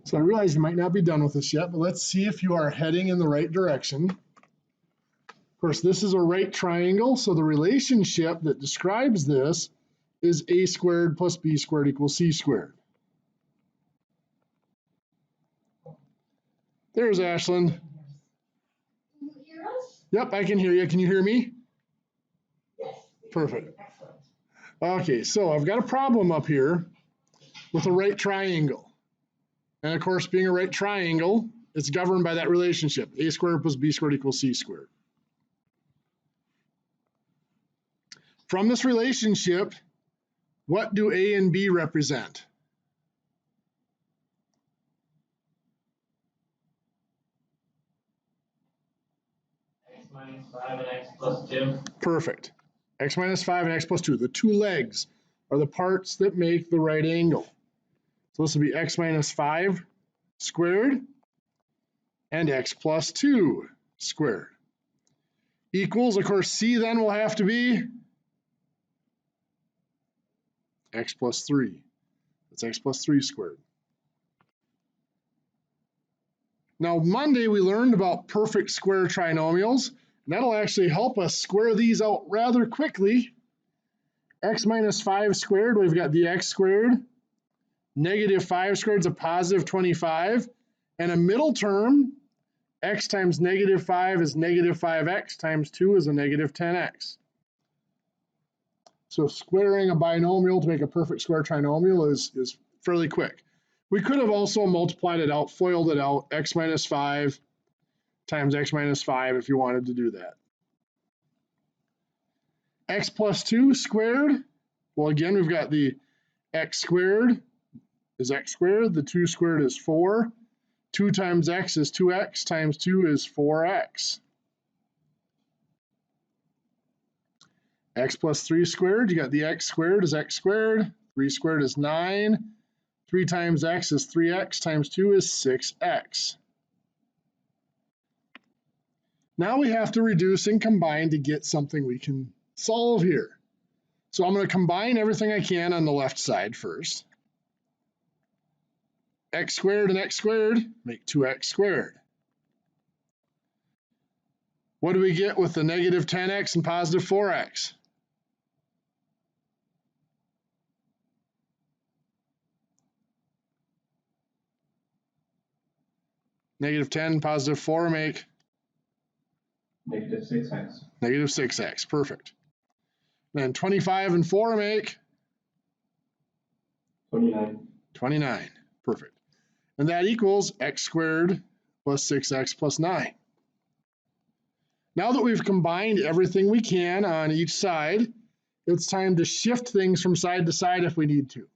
So I realize you might not be done with this yet, but let's see if you are heading in the right direction. Of course, this is a right triangle, so the relationship that describes this is a squared plus b squared equals c squared. There's Ashlyn. Can you hear us? Yep, I can hear you. Can you hear me? Yes. Perfect. Excellent. Okay, so I've got a problem up here with a right triangle. And of course, being a right triangle, it's governed by that relationship. A squared plus b squared equals c squared. From this relationship, what do a and b represent? X minus 5 and x plus 2. Perfect. X minus 5 and x plus 2. The two legs are the parts that make the right angle. So this will be x minus 5 squared and x plus 2 squared. Equals, of course, c then will have to be x plus 3. That's x plus 3 squared. Now, Monday we learned about perfect square trinomials, and that'll actually help us square these out rather quickly. X minus 5 squared, we've got the x squared. Negative 5 squared is a positive 25. And a middle term, x times negative 5 is negative 5x times 2 is a negative 10x. So squaring a binomial to make a perfect square trinomial is fairly quick. We could have also multiplied it out, FOILed it out, x minus 5 times x minus 5 if you wanted to do that. X plus 2 squared, well again we've got the x squared is x squared, the 2 squared is 4, 2 times x is 2x times 2 is 4x. X plus 3 squared, you got the x squared is x squared, 3 squared is 9, 3 times x is 3x times 2 is 6x. Now we have to reduce and combine to get something we can solve here. So I'm going to combine everything I can on the left side first. X squared and x squared make 2x squared. What do we get with the negative 10x and positive 4x? Negative 10, positive 4 make? Negative 6x. Negative 6x, perfect. Then 25 and 4 make? 29. 29, perfect. And that equals x squared plus 6x plus 9. Now that we've combined everything we can on each side, it's time to shift things from side to side if we need to.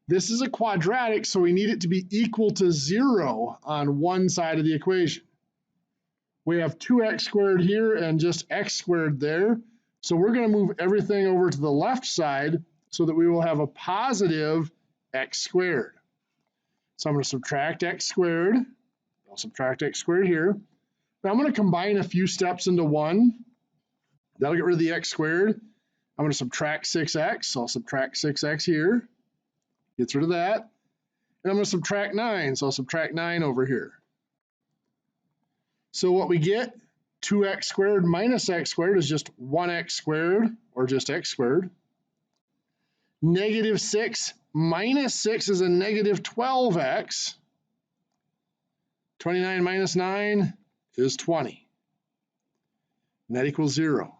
This is a quadratic, so we need it to be equal to 0 on one side of the equation. We have 2x squared here and just x squared there. So we're going to move everything over to the left side so that we will have a positive x squared. So I'm going to subtract x squared. I'll subtract x squared here. Now I'm going to combine a few steps into one. That'll get rid of the x squared. I'm going to subtract 6x. So I'll subtract 6x here. Gets rid of that. And I'm going to subtract 9. So I'll subtract 9 over here. So what we get, 2x squared minus x squared is just 1x squared, or just x squared. Negative 6 minus 6 is a negative 12x. 29 minus 9 is 20. And that equals 0.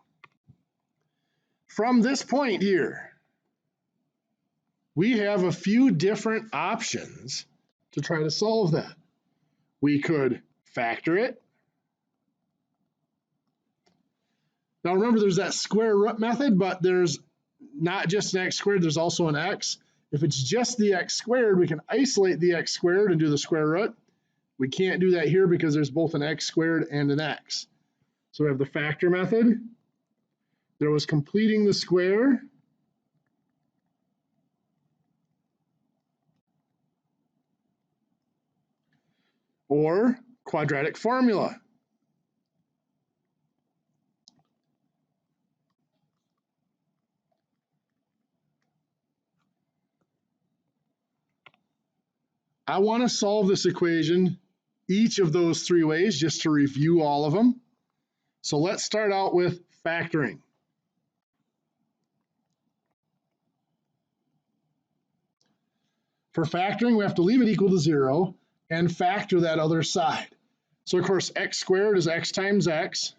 From this point here, we have a few different options to try to solve that. We could factor it. Now remember, there's that square root method, but there's not just an x squared, there's also an x. If it's just the x squared, we can isolate the x squared and do the square root. We can't do that here because there's both an x squared and an x. So we have the factor method. There was completing the square. Or quadratic formula. I want to solve this equation each of those three ways just to review all of them. So let's start out with factoring. For factoring, we have to leave it equal to 0 and factor that other side. So of course, x squared is x times x.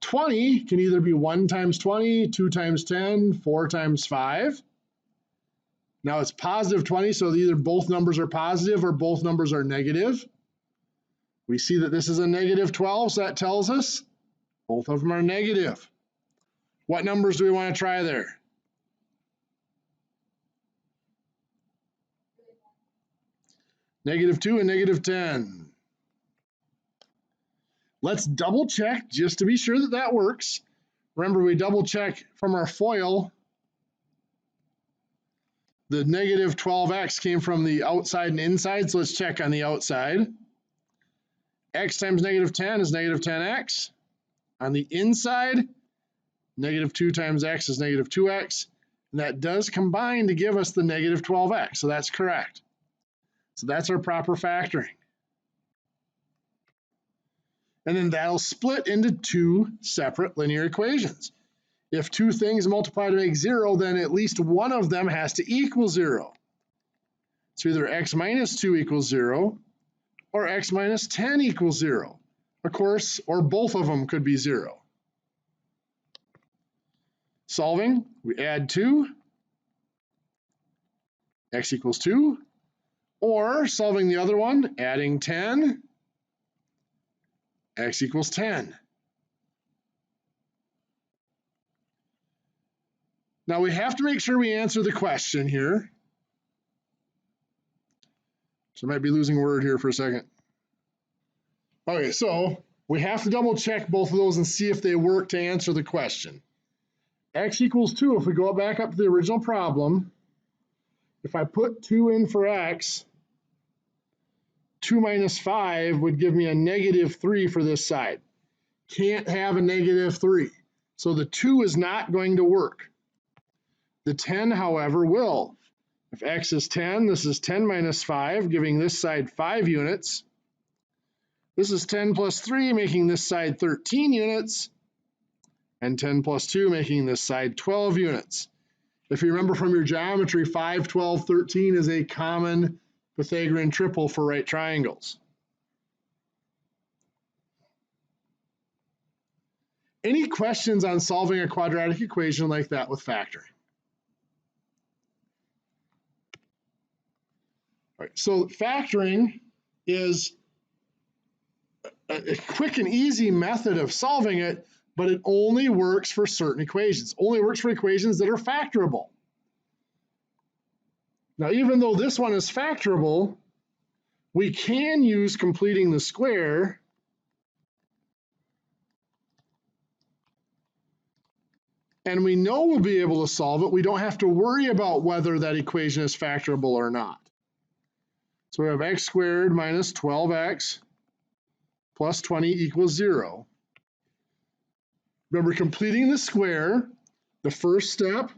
20 can either be 1 times 20, 2 times 10, 4 times 5. Now it's positive 20, so either both numbers are positive or both numbers are negative. We see that this is a negative 12, so that tells us both of them are negative. What numbers do we want to try there? Negative 2 and negative 10. Let's double check just to be sure that that works. Remember, we double check from our FOIL. The negative 12x came from the outside and inside, so let's check on the outside. X times negative 10 is negative 10x. On the inside, negative 2 times x is negative 2x. And that does combine to give us the negative 12x, so that's correct. So that's our proper factoring. And then that'll split into two separate linear equations. If two things multiply to make 0, then at least one of them has to equal 0. So either x minus 2 equals 0 or x minus 10 equals 0. Of course, or both of them could be 0. Solving, we add 2, x equals 2, or solving the other one, adding 10, x equals 10. Now we have to make sure we answer the question here. So I might be losing word here for a second. Okay, so we have to double check both of those and see if they work to answer the question. X equals 2, if we go back up to the original problem, if I put 2 in for x, 2 minus 5 would give me a negative 3 for this side. Can't have a negative 3. So the 2 is not going to work. The 10, however, will. If x is 10, this is 10 minus 5, giving this side 5 units. This is 10 plus 3, making this side 13 units. And 10 plus 2, making this side 12 units. If you remember from your geometry, 5, 12, 13 is a common Pythagorean triple for right triangles. Any questions on solving a quadratic equation like that with factoring? All right, so factoring is a quick and easy method of solving it, but it only works for certain equations. Only works for equations that are factorable. Now, even though this one is factorable, we can use completing the square and we know we'll be able to solve it. We don't have to worry about whether that equation is factorable or not. So we have x squared minus 12x plus 20 equals 0. Remember, completing the square, the first step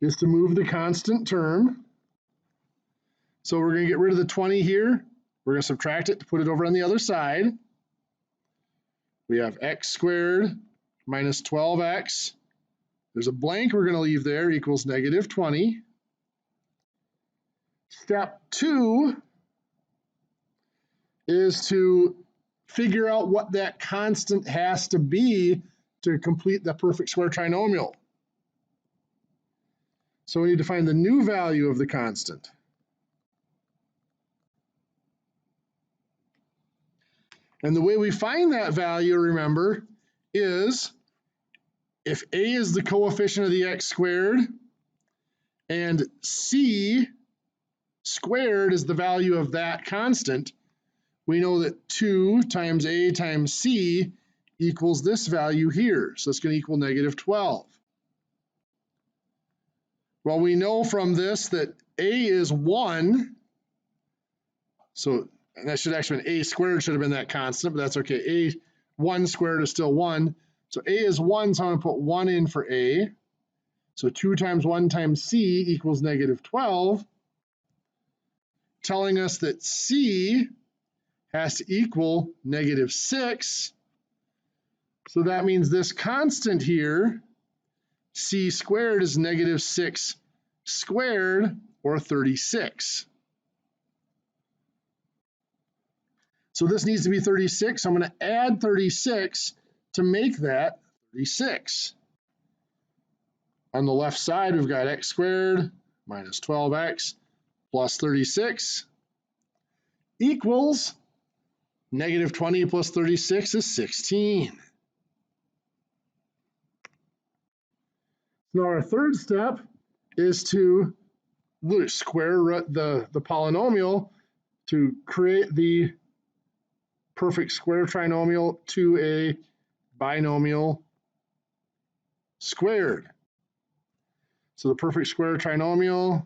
is to move the constant term. So we're going to get rid of the 20 here. We're going to subtract it to put it over on the other side. We have x squared minus 12x. There's a blank we're going to leave there, equals negative 20. Step 2 is to figure out what that constant has to be to complete the perfect square trinomial. So we need to find the new value of the constant. And the way we find that value, remember, is if a is the coefficient of the x squared and c squared is the value of that constant, we know that 2 times a times c equals this value here. So it's going to equal negative 12. Well, we know from this that a is 1. So and that should actually been a squared should have been that constant, but that's okay. A 1 squared is still 1. So a is 1, so I'm going to put 1 in for a. So 2 times 1 times c equals negative 12, telling us that c has to equal negative 6. So that means this constant here, c squared, is negative 6 squared, or 36. So this needs to be 36. So I'm going to add 36 to make that 36. On the left side, we've got x squared minus 12x plus 36 equals negative 20 plus 36 is 16. Now our third step is to square root the polynomial to create the perfect square trinomial to a binomial squared. So the perfect square trinomial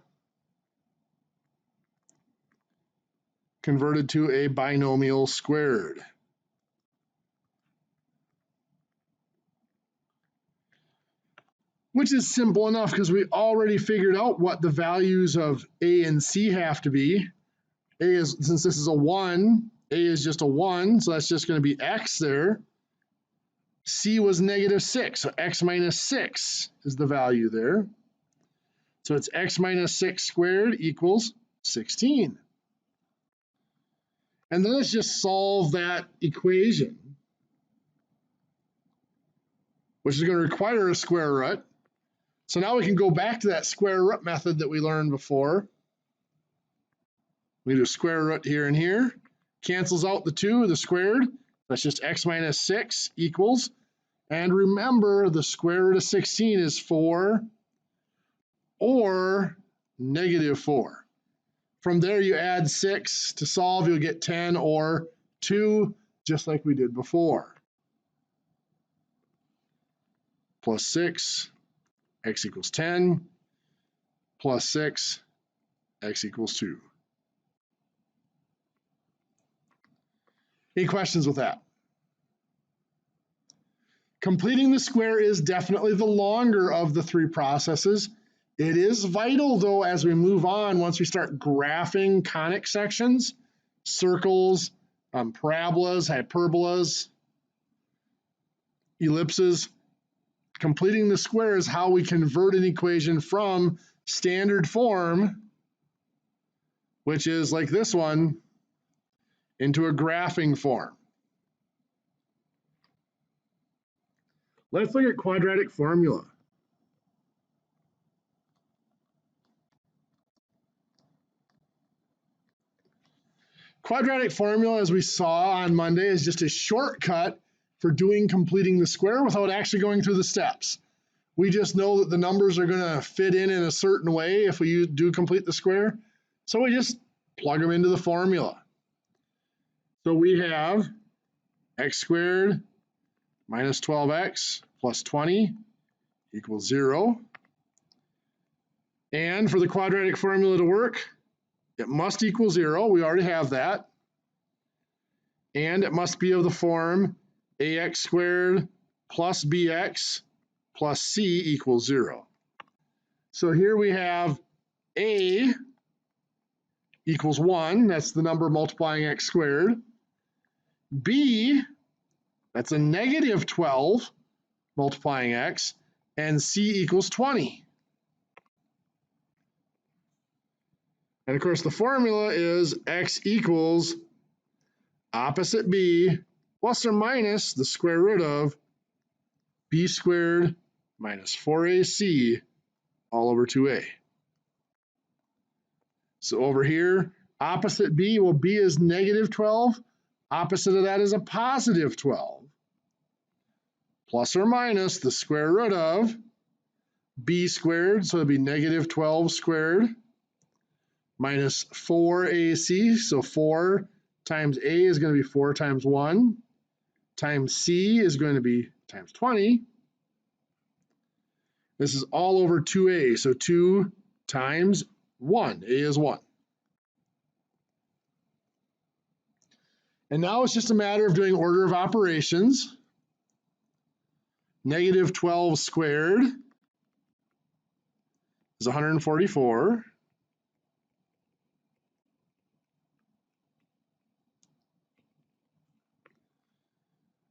converted to a binomial squared. Which is simple enough because we already figured out what the values of a and c have to be. A is, since this is a 1, a is just a 1, so that's just going to be x there. C was negative 6, so x minus 6 is the value there. So it's x minus 6 squared equals 16. And then let's just solve that equation, which is going to require a square root. So now we can go back to that square root method that we learned before. We do square root here and here. Cancels out the 2, the squared. That's just x minus 6 equals. And remember, the square root of 16 is 4 or negative 4. From there, you add 6 to solve. You'll get 10 or 2, just like we did before. Plus 6, x equals 10. Plus 6, x equals 2. Any questions with that? Completing the square is definitely the longer of the 3 processes. It is vital, though, as we move on, once we start graphing conic sections, circles, parabolas, hyperbolas, ellipses. Completing the square is how we convert an equation from standard form, which is like this one, into a graphing form. Let's look at quadratic formula. Quadratic formula, as we saw on Monday, is just a shortcut for completing the square without actually going through the steps. We just know that the numbers are going to fit in a certain way if we do complete the square. So we just plug them into the formula. So we have x squared minus 12x plus 20 equals 0. And for the quadratic formula to work, it must equal 0. We already have that. And it must be of the form ax squared plus bx plus c equals 0. So here we have a equals 1. That's the number multiplying x squared. B, that's a negative 12 multiplying x. And c equals 20. And of course, the formula is x equals opposite b plus or minus the square root of b squared minus 4ac all over 2a. So over here, opposite b, well, b is negative 12. Opposite of that is a positive 12. Plus or minus the square root of b squared, so it'd be negative 12 squared, minus 4ac, so 4 times a is going to be 4 times 1, times c is going to be times 20. This is all over 2a, so 2 times 1, a is 1. And now it's just a matter of doing order of operations. Negative 12 squared is 144.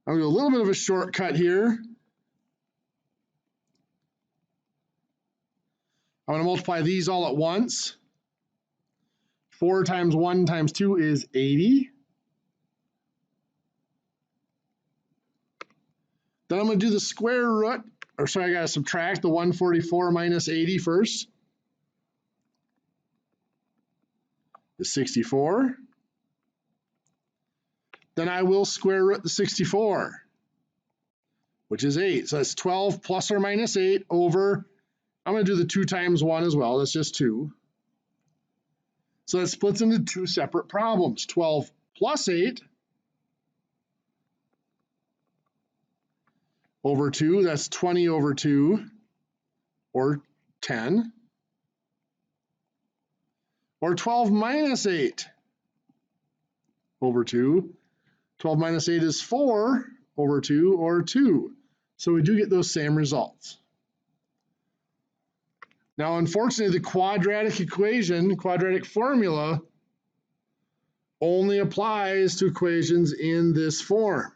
I'm going to do a little bit of a shortcut here. I'm going to multiply these all at once. 4 times 1 times 2 is 80. Then I'm going to do the square root, or sorry, I got to subtract the 144 minus 80 first. Is 64. Then I will square root the 64, which is 8. So that's 12 plus or minus 8 over, I'm going to do the 2 times 1 as well. That's just 2. So that splits into 2 separate problems. 12 plus 8 over 2. That's 20 over 2, or 10. Or 12 minus 8 over 2. 12 minus 8 is 4 over 2, or 2. So we do get those same results. Now, unfortunately, the quadratic equation, quadratic formula, only applies to equations in this form.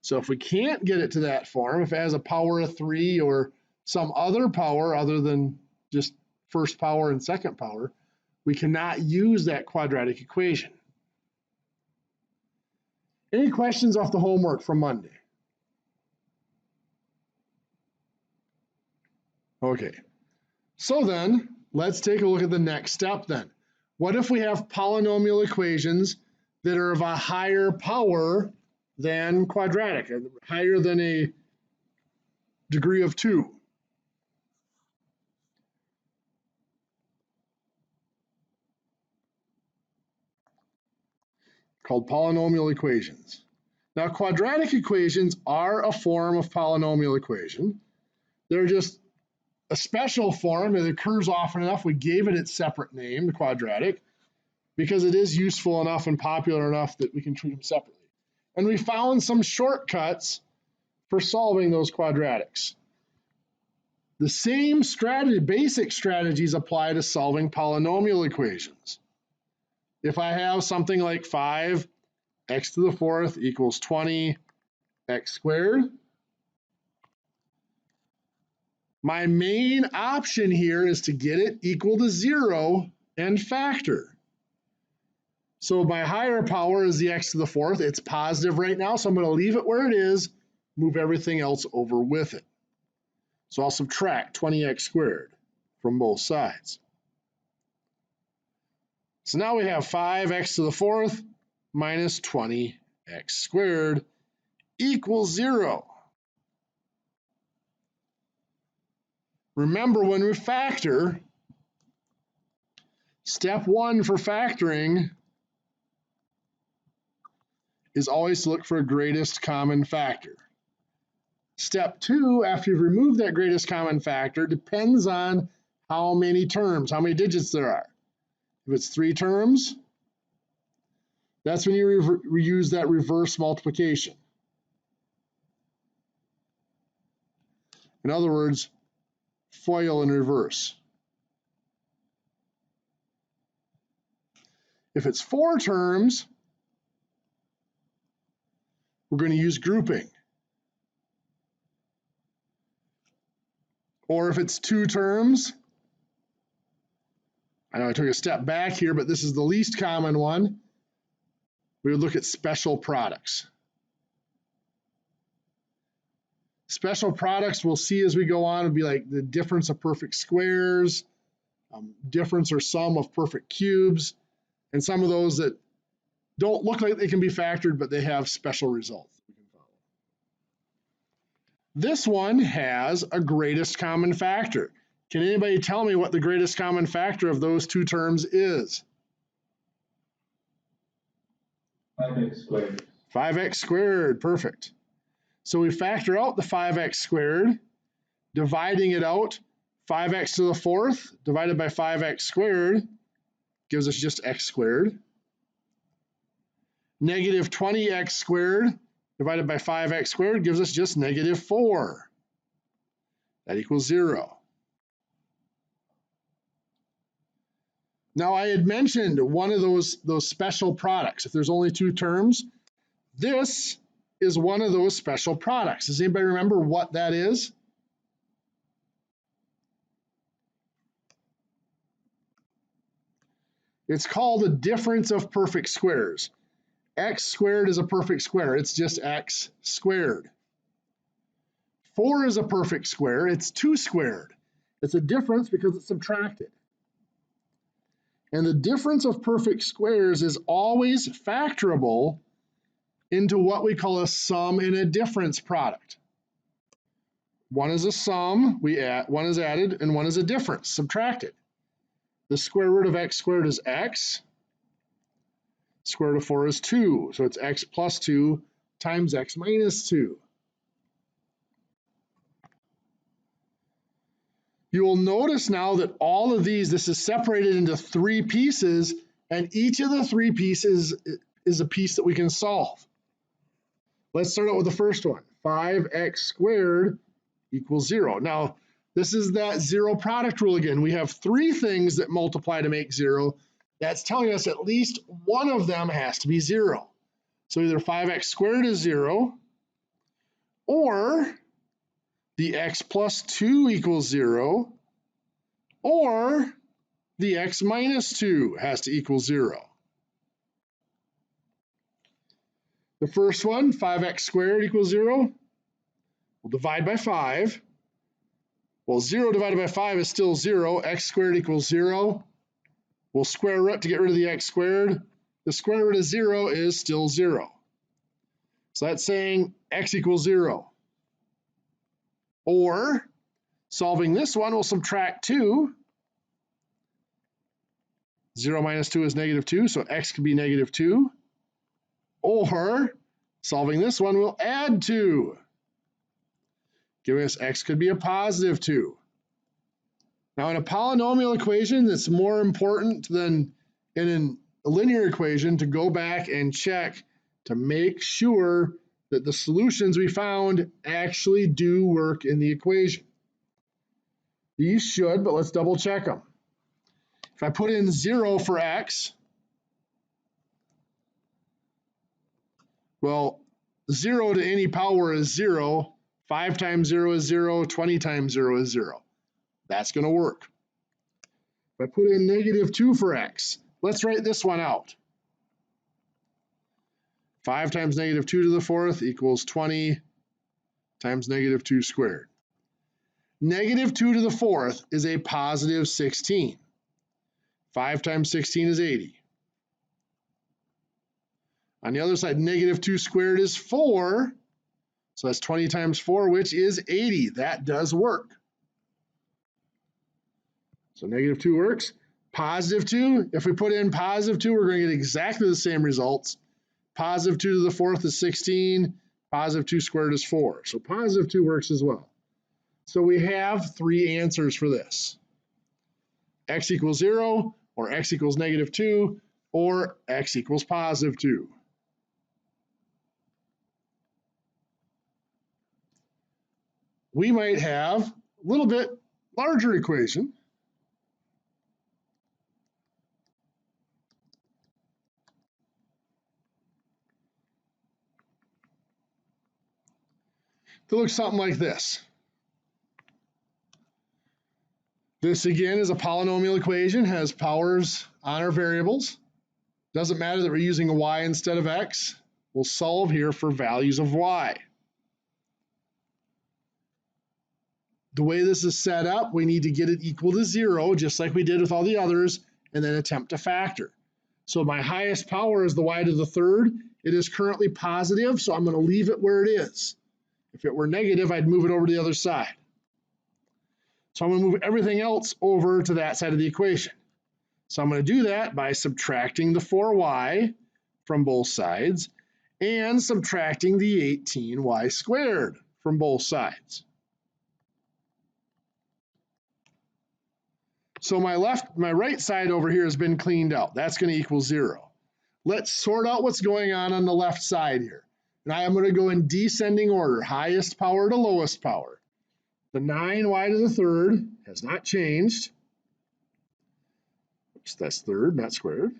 So if we can't get it to that form, if it has a power of 3 or some other power other than just first power and second power, we cannot use that quadratic equation. Any questions off the homework from Monday? Okay, so then let's take a look at the next step then. What if we have polynomial equations that are of a higher power than quadratic, higher than a degree of 2? Called polynomial equations. Now, quadratic equations are a form of polynomial equation. They're just a special form. It occurs often enough. We gave it its separate name, the quadratic, because it is useful enough and popular enough that we can treat them separately. And we found some shortcuts for solving those quadratics. The same strategy, basic strategies apply to solving polynomial equations. If I have something like 5x to the 4th equals 20x squared, my main option here is to get it equal to 0 and factor. So my higher power is the x to the 4th. It's positive right now, so I'm going to leave it where it is, move everything else over with it. So I'll subtract 20x squared from both sides. So now we have 5x to the 4th minus 20x squared equals 0. Remember, when we factor, step 1 for factoring is always to look for a greatest common factor. Step 2, after you've removed that greatest common factor, depends on how many terms, how many digits there are. If it's 3 terms, that's when you use that reverse multiplication. In other words, FOIL in reverse. If it's 4 terms, we're going to use grouping. Or if it's 2 terms, I know I took a step back here, but this is the least common one. We would look at special products. Special products we'll see as we go on would be like the difference of perfect squares, difference or sum of perfect cubes, and some of those that don't look like they can be factored, but they have special results. This one has a greatest common factor. Can anybody tell me what the greatest common factor of those 2 terms is? 5x squared. 5x squared, perfect. So we factor out the 5x squared, dividing it out, 5x to the 4th divided by 5x squared gives us just x squared. Negative 20x squared divided by 5x squared gives us just negative 4. That equals 0. Now I had mentioned one of those special products. If there's only two terms, this is one of those special products. Does anybody remember what that is? It's called a difference of perfect squares. X squared is a perfect square. It's just x squared. 4 is a perfect square. It's 2 squared. It's a difference because it's subtracted. And the difference of perfect squares is always factorable into what we call a sum and a difference product. One is a sum, one is added, and one is a difference, subtracted. The square root of x squared is x. Square root of 4 is 2, so it's x plus 2 times x minus 2. You will notice now that all of these, this is separated into 3 pieces, and each of the 3 pieces is a piece that we can solve. Let's start out with the first one. 5x squared equals 0. Now, this is that zero product rule again. We have 3 things that multiply to make 0. That's telling us at least one of them has to be 0. So either 5x squared is 0, or the x plus 2 equals 0, or the x minus 2 has to equal 0. The first one, 5x squared equals 0, we'll divide by 5. Well, 0 divided by 5 is still 0. X squared equals 0. We'll square root to get rid of the x squared. The square root of 0 is still 0. So that's saying x equals 0. Or, solving this one, we'll subtract 2. 0 minus 2 is negative 2, so x could be negative 2. Or, solving this one, we'll add 2. Giving us x could be a positive 2. Now, in a polynomial equation, it's more important than in a linear equation to go back and check to make sure that the solutions we found actually do work in the equation. These should, but let's double check them. If I put in 0 for x, well, 0 to any power is 0. 5 times 0 is 0. 20 times 0 is 0. That's going to work. If I put in negative 2 for x, let's write this one out. 5 times negative 2 to the 4th equals 20 times negative 2 squared. Negative 2 to the 4th is a positive 16. 5 times 16 is 80. On the other side, negative 2 squared is 4. So that's 20 times 4, which is 80. That does work. So negative 2 works. Positive 2, if we put in positive 2, we're going to get exactly the same results. Positive 2 to the 4th is 16. Positive 2 squared is 4. So positive 2 works as well. So we have 3 answers for this. X equals 0, or x equals negative 2, or x equals positive 2. We might have a little bit larger equation. That looks something like this. This again is a polynomial equation, has powers on our variables. Doesn't matter that we're using a y instead of x. We'll solve here for values of y. The way this is set up, we need to get it equal to 0, just like we did with all the others, and then attempt to factor. So my highest power is the y to the 3rd. It is currently positive, so I'm going to leave it where it is. If it were negative, I'd move it over to the other side. So I'm going to move everything else over to that side of the equation. So I'm going to do that by subtracting the 4y from both sides and subtracting the 18y squared from both sides. So my right side over here has been cleaned out. That's going to equal 0. Let's sort out what's going on the left side here. And I am going to go in descending order, highest power to lowest power. The 9y to the 3rd has not changed. Oops, that's third, not squared.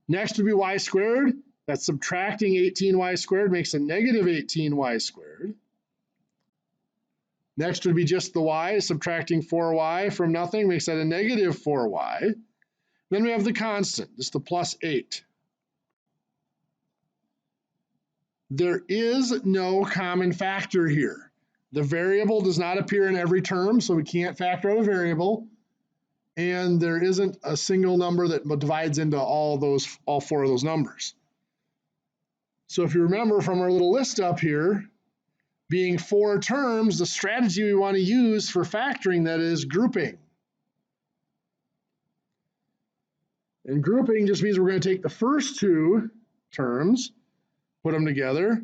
Next would be y squared. That's subtracting 18y squared makes a negative 18y squared. Next would be just the y, subtracting 4y from nothing makes that a negative 4y. Then we have the constant, just the plus 8. There is no common factor here. The variable does not appear in every term, so we can't factor out a variable. And there isn't a single number that divides into all four of those numbers. So if you remember from our little list up here, being 4 terms, the strategy we want to use for factoring that is grouping. And grouping just means we're going to take the first 2 terms, put them together,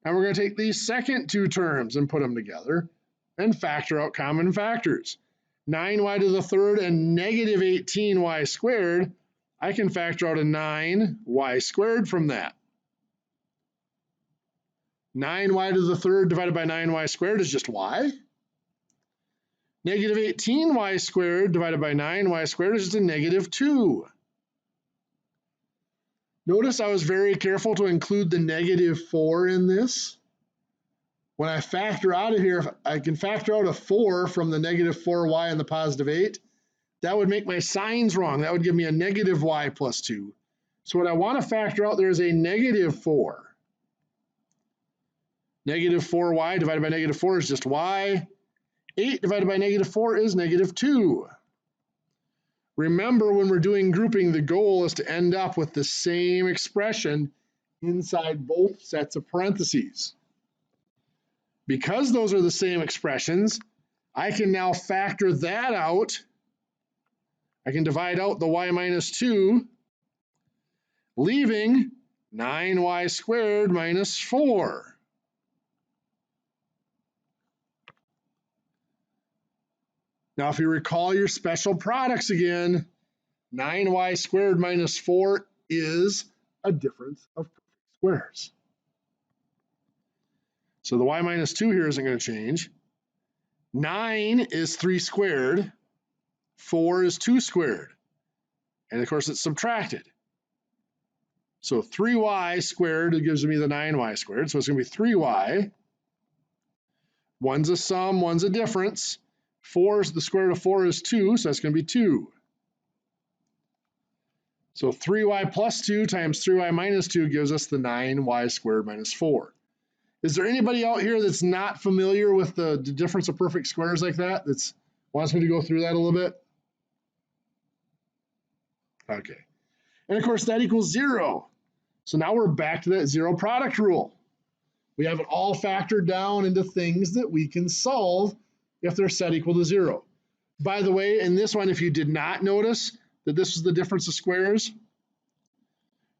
and we're going to take these second 2 terms and put them together and factor out common factors. 9y to the third and negative 18y squared, I can factor out a 9y squared from that. 9y to the third divided by 9y squared is just y. Negative 18y squared divided by 9y squared is just a negative 2. Notice I was very careful to include the negative 4 in this. When I factor out of here, if I can factor out a 4 from the negative 4y and the positive 8. That would make my signs wrong. That would give me a negative y plus 2. So what I want to factor out there is a negative 4. Negative 4y divided by negative 4 is just y. 8 divided by negative 4 is negative 2. Remember, when we're doing grouping, the goal is to end up with the same expression inside both sets of parentheses. Because those are the same expressions, I can now factor that out. I can divide out the y minus 2, leaving 9y squared minus 4. Now, if you recall your special products again, 9y squared minus 4 is a difference of perfect squares. So the y minus 2 here isn't going to change. 9 is 3 squared. 4 is 2 squared. And of course, it's subtracted. So 3y squared gives me the 9y squared. So it's going to be 3y. One's a sum, one's a difference. The square root of 4 is 2, so that's going to be 2. So 3y plus 2 times 3y minus 2 gives us the 9y squared minus 4. Is there anybody out here that's not familiar with the difference of perfect squares like that wants me to go through that a little bit? Okay. And of course, that equals 0. So now we're back to that zero product rule. We have it all factored down into things that we can solve if they're set equal to 0. By the way, in this one, if you did not notice that this is the difference of squares,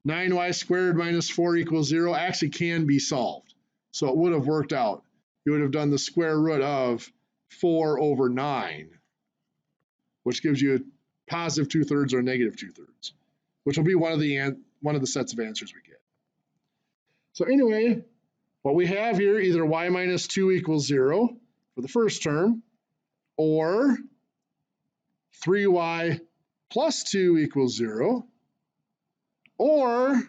9y squared minus 4 equals 0 actually can be solved. So it would have worked out. You would have done the square root of 4 over 9, which gives you a positive 2/3 or a negative 2/3, which will be one of the sets of answers we get. So anyway, what we have here, either y minus 2 equals 0 for the first term, or 3y plus 2 equals 0, or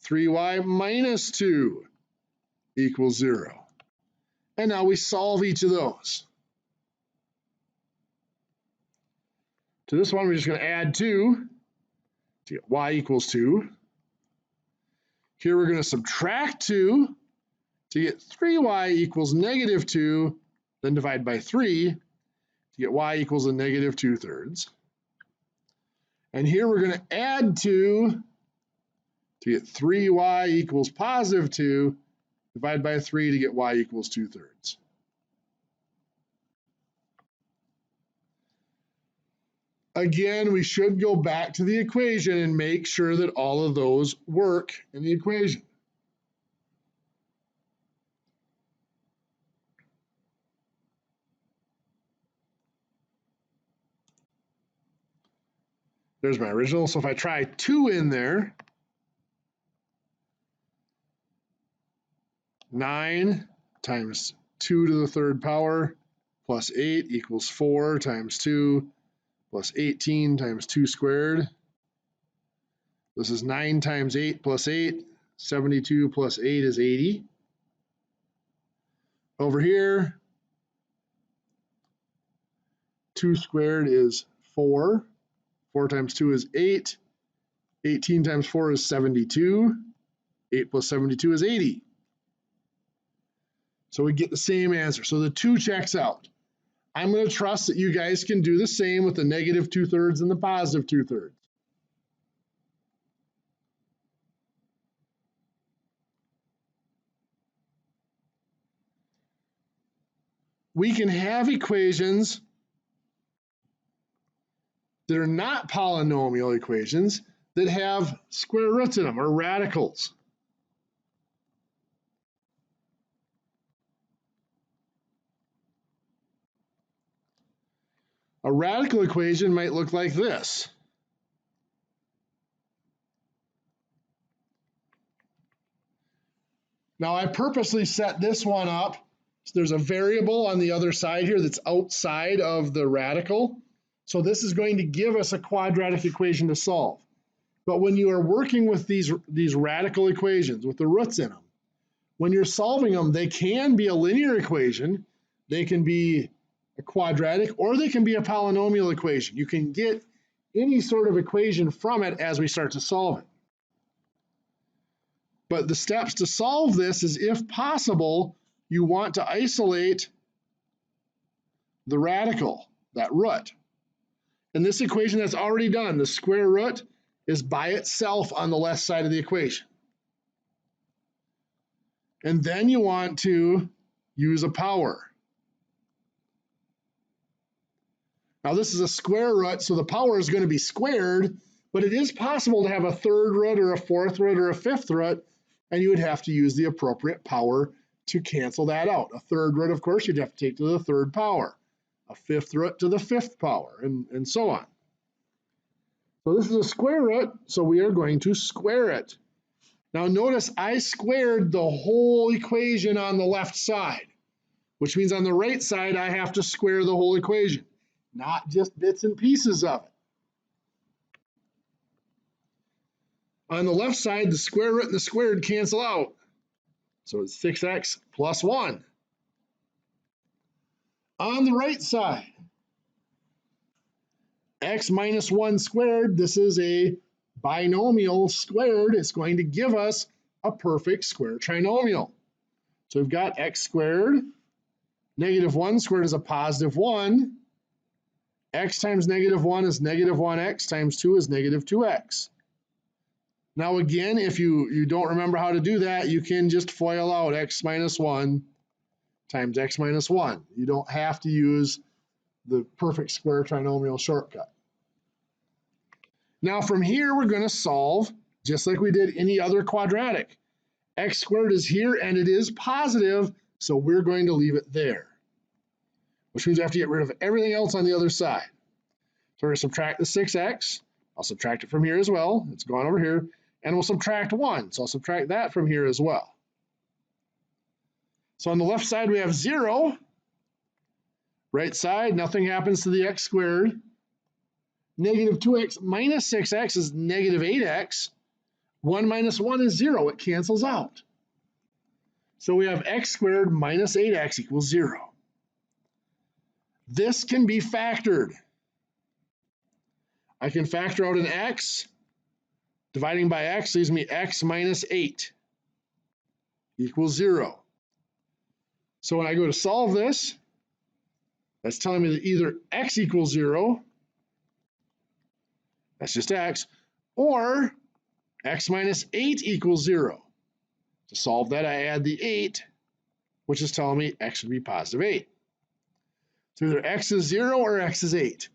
3y minus 2 equals 0. And now we solve each of those. To this one, we're just going to add 2 to get y equals 2. Here we're going to subtract 2 to get 3y equals negative 2, then divide by 3 to get y equals a negative 2/3. And here we're going to add 2 to get 3y equals positive 2, divide by 3 to get y equals 2/3. Again, we should go back to the equation and make sure that all of those work in the equation. There's my original. So if I try 2 in there, 9 times 2 to the third power plus 8 equals 4 times 2 plus 18 times 2 squared. This is 9 times 8 plus 8. 72 plus 8 is 80. Over here, 2 squared is 4. 4 times 2 is 8. 18 times 4 is 72. 8 plus 72 is 80. So we get the same answer. So the 2 checks out. I'm going to trust that you guys can do the same with the negative 2/3 and the positive 2/3. We can have equations that are not polynomial equations that have square roots in them, or radicals. A radical equation might look like this. Now, I purposely set this one up. So there's a variable on the other side here that's outside of the radical. So this is going to give us a quadratic equation to solve. But when you are working with these radical equations with the roots in them, when you're solving them, they can be a linear equation, they can be a quadratic, or they can be a polynomial equation. You can get any sort of equation from it as we start to solve it. But the steps to solve this is, if possible, you want to isolate the radical, that root. In this equation that's already done, the square root is by itself on the left side of the equation. And then you want to use a power. Now this is a square root, so the power is going to be squared, but it is possible to have a 3rd root or a 4th root or a 5th root, and you would have to use the appropriate power to cancel that out. A 3rd root, of course, you'd have to take to the 3rd power. A 5th root to the 5th power, and so on. So this is a square root, so we are going to square it. Now notice I squared the whole equation on the left side, which means on the right side I have to square the whole equation, not just bits and pieces of it. On the left side, the square root and the squared cancel out. So it's 6x plus 1. On the right side, x minus 1 squared, this is a binomial squared. It's going to give us a perfect square trinomial. So we've got x squared. Negative 1 squared is a positive 1. X times negative 1 is negative 1x times 2 is negative 2x. Now again, if you don't remember how to do that, you can just FOIL out x minus 1 times x minus 1. You don't have to use the perfect square trinomial shortcut. Now from here, we're going to solve just like we did any other quadratic. X squared is here and it is positive, so we're going to leave it there, which means I have to get rid of everything else on the other side. So we're going to subtract the 6x. I'll subtract it from here as well. It's gone over here. And we'll subtract 1. So I'll subtract that from here as well. So on the left side, we have 0. Right side, nothing happens to the x squared. Negative 2x minus 6x is negative 8x. 1 minus 1 is 0. It cancels out. So we have x squared minus 8x equals 0. This can be factored. I can factor out an x. Dividing by x leaves me x minus 8 equals 0. So when I go to solve this, that's telling me that either x equals 0, that's just x, or x minus 8 equals 0. To solve that, I add the 8, which is telling me x would be positive 8. So either x is 0 or x is 8.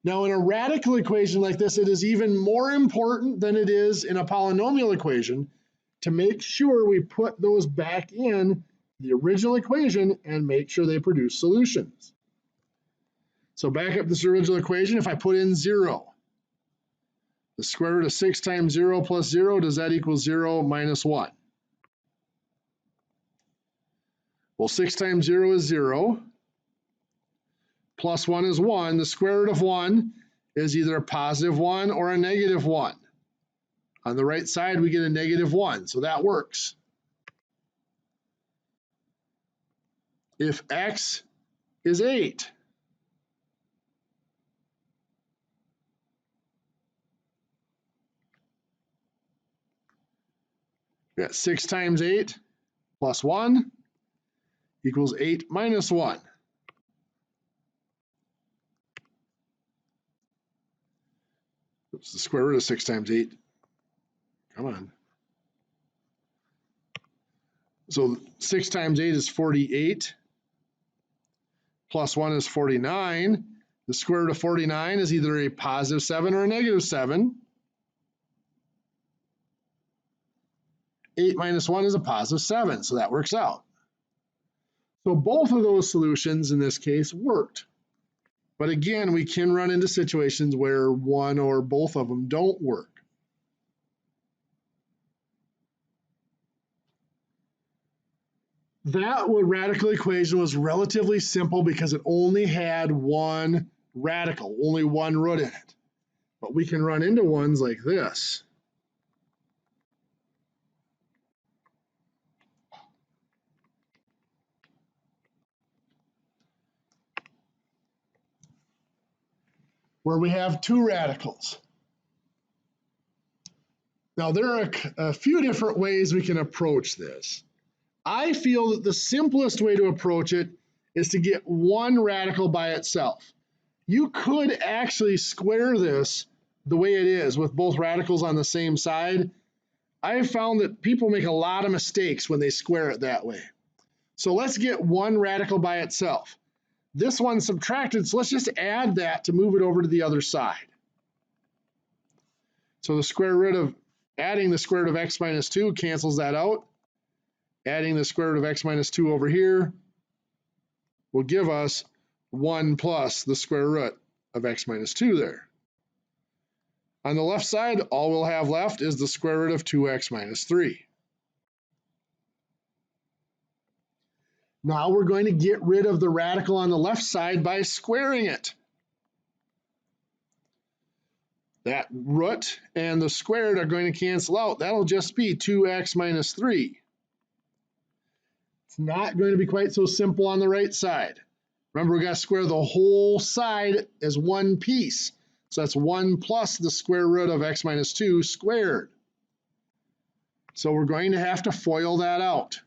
Now in a radical equation like this, it is even more important than it is in a polynomial equation to make sure we put those back in the original equation and make sure they produce solutions. So back up this original equation, if I put in 0, the square root of 6 times 0 plus 0, does that equal 0 minus 1? Well, 6 times 0 is 0. Plus 1 is 1. The square root of 1 is either a positive 1 or a negative 1. On the right side, we get a negative 1, so that works. If x is 8, we got 6 times 8 plus 1 equals 8 minus 1. It's the square root of 6 times 8. Come on. So 6 times 8 is 48. Plus 1 is 49. The square root of 49 is either a positive 7 or a negative 7. 8 minus 1 is a positive 7, so that works out. So both of those solutions in this case worked. But again, we can run into situations where one or both of them don't work. That radical equation was relatively simple because it only had one radical, only one root in it. But we can run into ones like this. Where we have two radicals. Now, there are a few different ways we can approach this. I feel that the simplest way to approach it is to get one radical by itself. You could actually square this the way it is with both radicals on the same side. I have found that people make a lot of mistakes when they square it that way. So let's get one radical by itself. This one's subtracted, so let's just add that to move it over to the other side. So the square root of adding the square root of x minus 2 cancels that out. Adding the square root of x minus 2 over here will give us 1 plus the square root of x minus 2 there. On the left side, all we'll have left is the square root of 2x minus 3. Now we're going to get rid of the radical on the left side by squaring it. That root and the squared are going to cancel out. That'll just be 2x minus 3. It's not going to be quite so simple on the right side. Remember, we got to square the whole side as one piece. So that's 1 plus the square root of x minus 2 squared. So we're going to have to FOIL that out.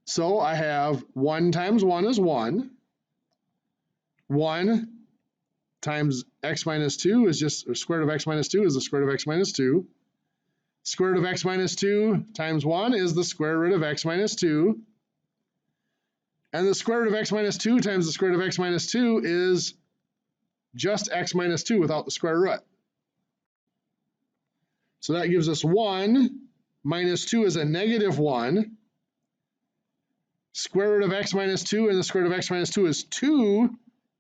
So I have 1 times 1 is 1. 1 times x minus 2 is just, or square root of x minus 2 is the square root of x minus 2. Square root of x minus 2 times 1 is the square root of x minus 2. And the square root of x minus 2 times the square root of x minus 2 is just x minus 2 without the square root. So that gives us 1 minus 2 is a negative 1. Square root of x minus 2 and the square root of x minus 2 is 2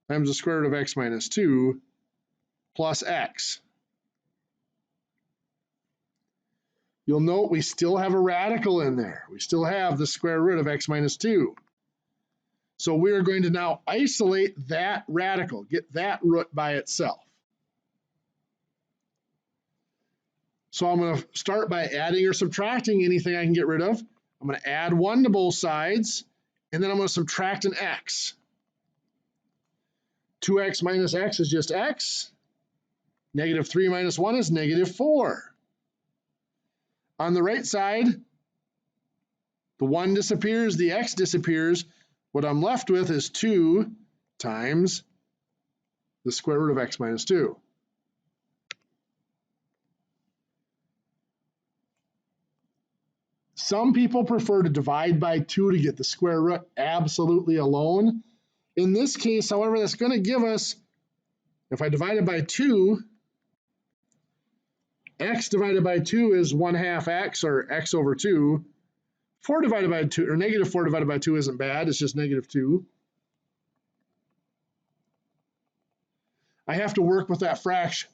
times the square root of x minus 2 plus x. You'll note we still have a radical in there. We still have the square root of x minus 2. So we are going to now isolate that radical, get that root by itself. So I'm going to start by adding or subtracting anything I can get rid of. I'm going to add 1 to both sides, and then I'm going to subtract an x. 2x minus x is just x. Negative 3 minus 1 is negative 4. On the right side, the 1 disappears, the x disappears. What I'm left with is 2 times the square root of x minus 2. Some people prefer to divide by 2 to get the square root absolutely alone. In this case, however, that's going to give us, if I divide it by 2, x divided by 2 is 1/2 x, or x over 2. 4 divided by 2, or negative 4 divided by 2 isn't bad, it's just negative 2. I have to work with that fraction.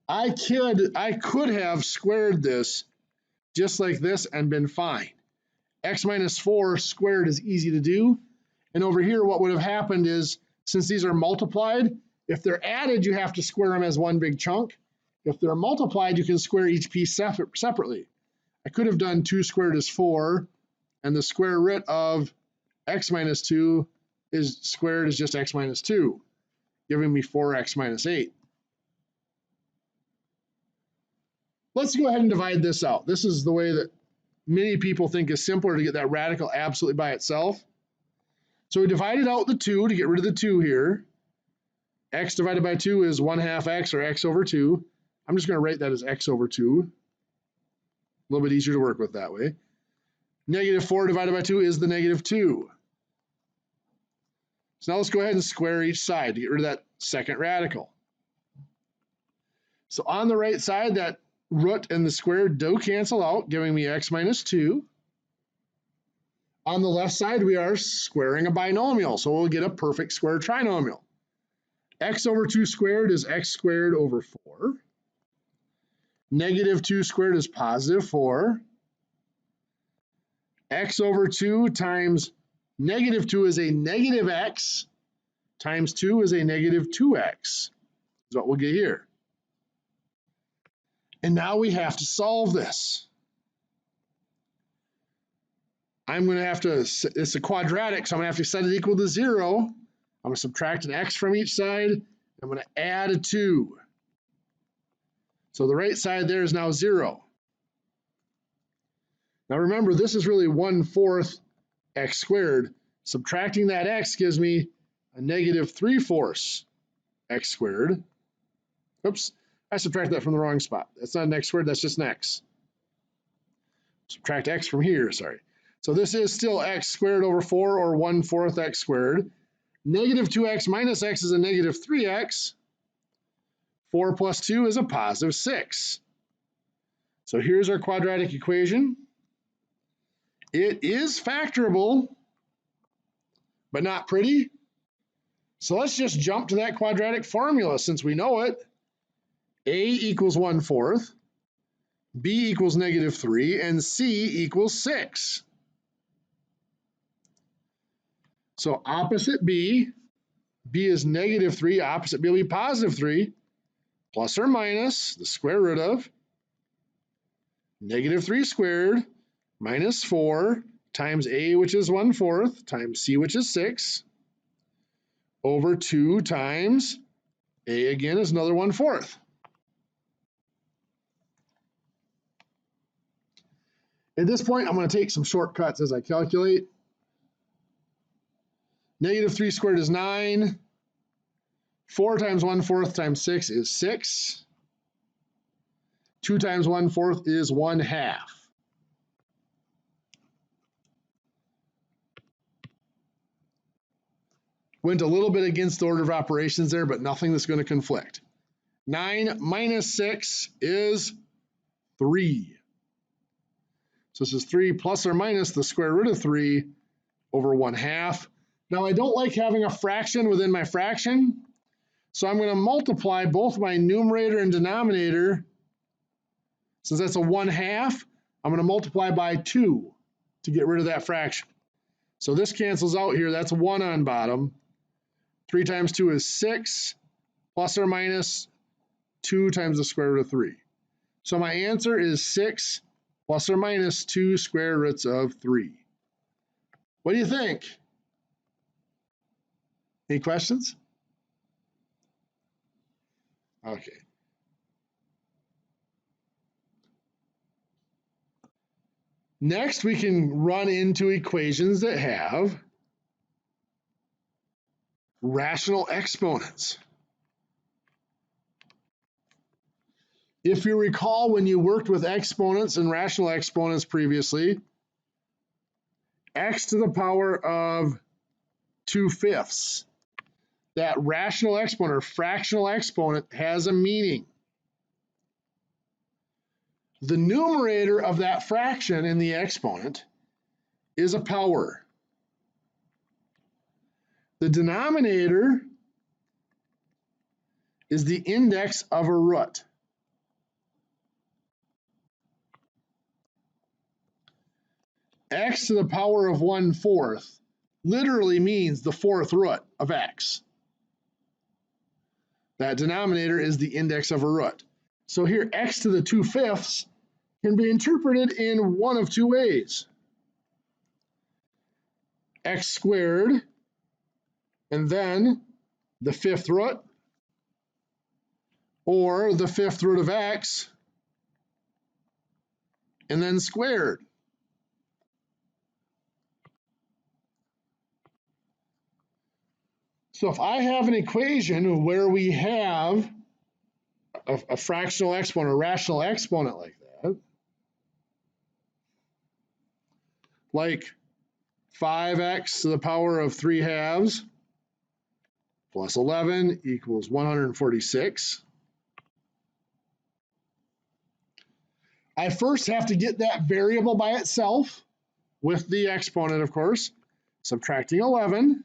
I could have squared this just like this and been fine. x minus 4 squared is easy to do. And over here, what would have happened is, since these are multiplied, if they're added, you have to square them as one big chunk. If they're multiplied, you can square each piece separately. I could have done 2 squared is 4, and the square root of x minus 2 is squared is just x minus 2, giving me 4x minus 8. Let's go ahead and divide this out. This is the way that many people think is simpler to get that radical absolutely by itself. So we divided out the 2 to get rid of the 2 here. X divided by 2 is 1/2 x, or x over 2. I'm just going to write that as x over 2. A little bit easier to work with that way. Negative 4 divided by 2 is the negative 2. So now let's go ahead and square each side to get rid of that second radical. So on the right side, that root and the square do cancel out, giving me x minus 2. On the left side, we are squaring a binomial, so we'll get a perfect square trinomial. X over 2 squared is x squared over 4. Negative 2 squared is positive 4. X over 2 times negative 2 is a negative x, times 2 is a negative 2x, is what we'll get here. And now we have to solve this. I'm going to have to, it's a quadratic, so I'm going to have to set it equal to 0. I'm going to subtract an x from each side. I'm going to add a 2. So the right side there is now 0. Now remember, this is really 1/4 x squared. Subtracting that x gives me a negative 3/4 x squared. Oops, I subtracted that from the wrong spot. That's not an x squared, that's just an x. Subtract x from here, sorry. So this is still x squared over 4, or 1/4 x squared. Negative 2x minus x is a negative 3x. 4 plus 2 is a positive 6. So here's our quadratic equation. It is factorable, but not pretty. So let's just jump to that quadratic formula since we know it. A equals 1/4, B equals negative 3, and C equals 6. So opposite B is negative 3, opposite B will be positive 3, plus or minus the square root of negative 3 squared minus 4 times A, which is 1/4, times C, which is 6, over 2 times A again is another 1/4. At this point, I'm going to take some shortcuts as I calculate. Negative 3 squared is 9. 4 times 1/4 times 6 is 6. 2 times 1/4 is 1/2. Went a little bit against the order of operations there, but nothing that's going to conflict. 9 minus 6 is 3. So this is 3 plus or minus the square root of 3 over 1/2. Now I don't like having a fraction within my fraction, so I'm going to multiply both my numerator and denominator. Since that's a 1/2, I'm going to multiply by 2 to get rid of that fraction. So this cancels out here. That's 1 on bottom. 3 times 2 is 6, plus or minus 2 times the square root of 3. So my answer is 6 plus or minus 2 square roots of 3. What do you think? Any questions? Okay. Next, we can run into equations that have rational exponents. If you recall, when you worked with exponents and rational exponents previously, x to the power of 2/5, that rational exponent or fractional exponent has a meaning. The numerator of that fraction in the exponent is a power. The denominator is the index of a root. x to the power of 1/4 literally means the fourth root of x. That denominator is the index of a root. So here, x to the 2/5 can be interpreted in one of two ways. X squared, and then the fifth root, or the fifth root of x, and then squared. So if I have an equation where we have a fractional exponent, a rational exponent like that, like 5x to the power of 3/2 plus 11 equals 146. I first have to get that variable by itself with the exponent, of course. Subtracting 11.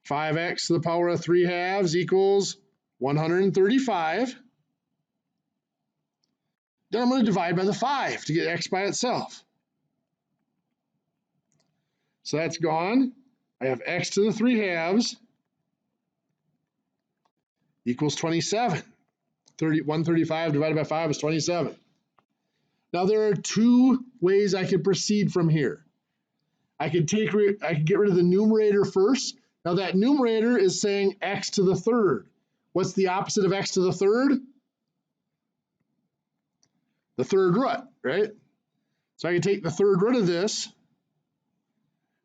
5x to the power of 3/2 equals 135. Then I'm going to divide by the 5 to get x by itself. So that's gone. I have x to the 3/2 equals 27. 135 divided by 5 is 27. Now there are two ways I could proceed from here. I could get rid of the numerator first. Now that numerator is saying x to the third. What's the opposite of x to the third? The third root, right? So I can take the third root of this.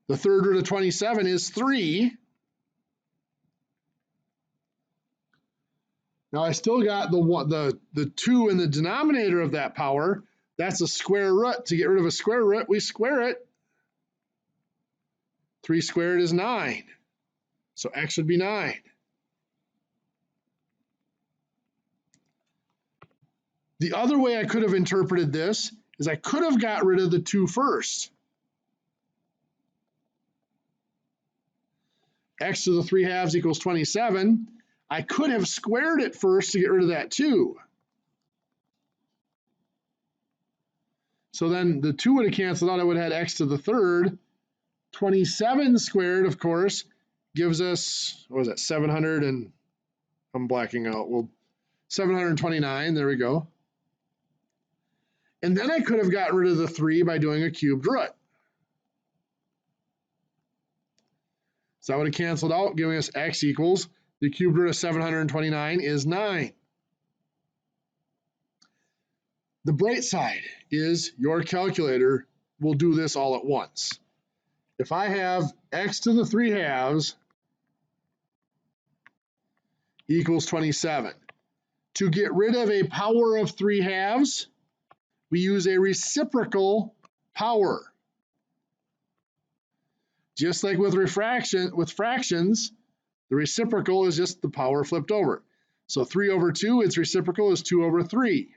The third root of 27 is 3. Now I still got the 2 in the denominator of that power. That's a square root. To get rid of a square root, we square it. 3 squared is 9. So x would be 9. The other way I could have interpreted this is I could have got rid of the 2 first. X to the 3/2 equals 27. I could have squared it first to get rid of that 2. So then the 2 would have canceled out. I would have had x to the third. 27 squared, of course, gives us, what was that, 700 and, I'm blacking out, well, 729, there we go. And then I could have gotten rid of the 3 by doing a cubed root. So that would have canceled out, giving us x equals, the cubed root of 729 is 9. The bright side is your calculator will do this all at once. If I have x to the 3/2 equals 27, to get rid of a power of 3/2, we use a reciprocal power. Just like with fractions, the reciprocal is just the power flipped over. So 3/2, its reciprocal is 2/3.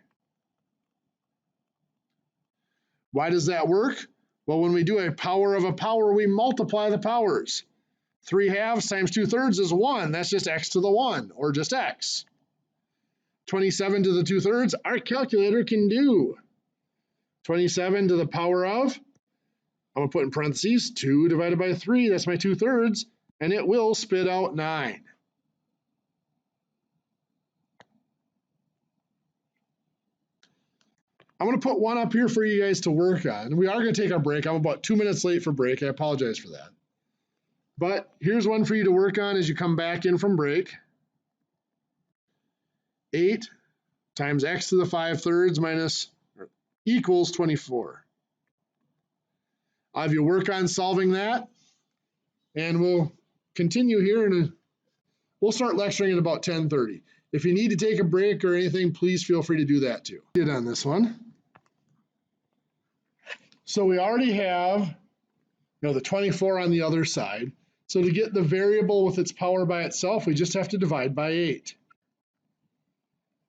Why does that work? Well, when we do a power of a power, we multiply the powers. 3/2 times 2/3 is 1. That's just x to the 1, or just x. 27 to the 2/3, our calculator can do 27 to the power of, I'm going to put in parentheses, 2 divided by 3, that's my 2/3, and it will spit out 9. I'm going to put one up here for you guys to work on. We are going to take our break. I'm about 2 minutes late for break. I apologize for that. But here's one for you to work on as you come back in from break. 8 times x to the 5/3 minus equals 24. I'll have you work on solving that, and we'll continue here, and we'll start lecturing at about 10:30. If you need to take a break or anything, please feel free to do that too. Get on this one. So we already have, the 24 on the other side. So to get the variable with its power by itself, we just have to divide by 8.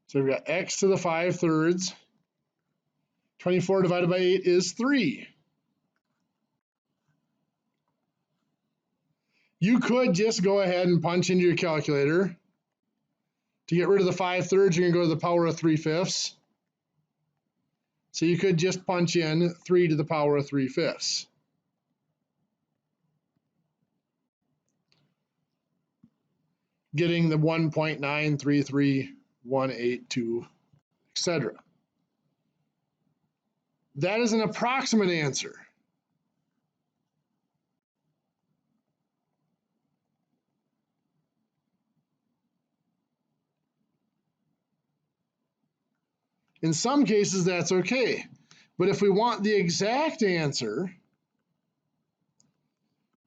So we've got x to the 5/3. 24 divided by 8 is 3. You could just go ahead and punch into your calculator. To get rid of the 5/3, you're going to go to the power of 3/5. So you could just punch in 3 to the power of 3/5. Getting the 1.933182, etc. That is an approximate answer. In some cases, that's okay. But if we want the exact answer,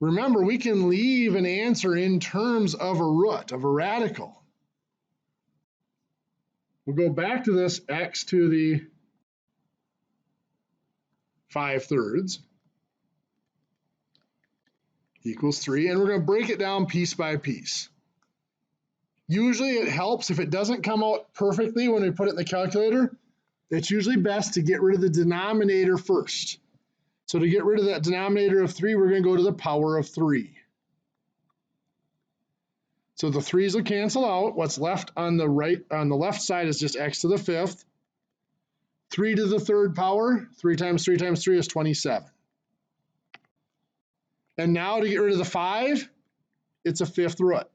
remember, we can leave an answer in terms of a root, of a radical. We'll go back to this x to the 5/3 equals 3, and we're going to break it down piece by piece. Usually it helps if it doesn't come out perfectly when we put it in the calculator. It's usually best to get rid of the denominator first. So to get rid of that denominator of 3, we're going to go to the power of 3. So the 3's will cancel out. What's left on the left side is just x to the 5th. 3 to the 3rd power, 3 times 3 times 3 is 27. And now to get rid of the 5, it's a 5th root.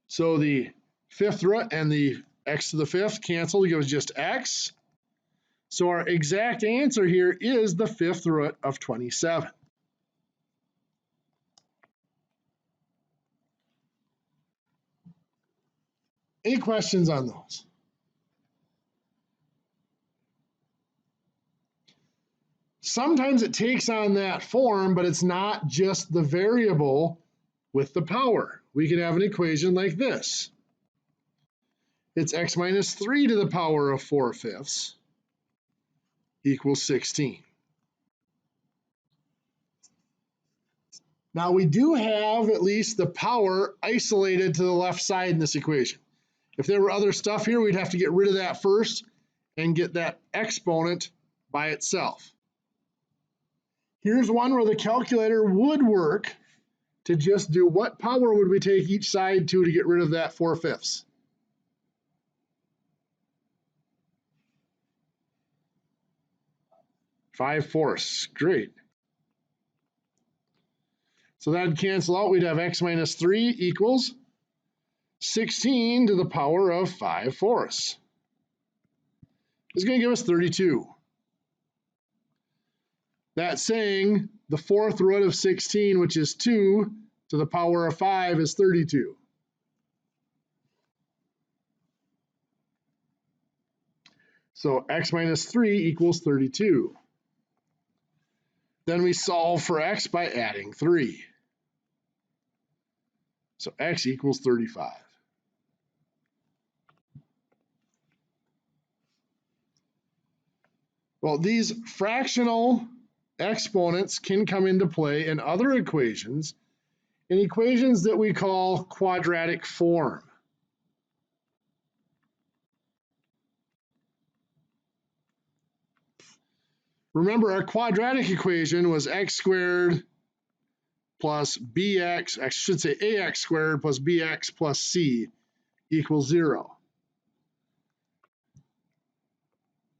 So the 5th root and the x to the 5th cancel to give us just x. So our exact answer here is the 5th root of 27. Any questions on those? Sometimes it takes on that form, but it's not just the variable with the power. We can have an equation like this. It's x minus 3 to the power of 4/5 equals 16. Now we do have at least the power isolated to the left side in this equation. If there were other stuff here, we'd have to get rid of that first and get that exponent by itself. Here's one where the calculator would work to just do what power would we take each side to get rid of that 4/5? Five-fourths, great. So that'd cancel out. We'd have x minus 3 equals 16 to the power of 5/4. It's going to give us 32. That's saying the 4th root of 16, which is 2 to the power of 5, is 32. So x minus 3 equals 32. Then we solve for x by adding 3. So x equals 35. Well, these fractional exponents can come into play in other equations, in equations that we call quadratic form. Remember, our quadratic equation was x squared plus bx, I should say ax squared plus bx plus c equals 0.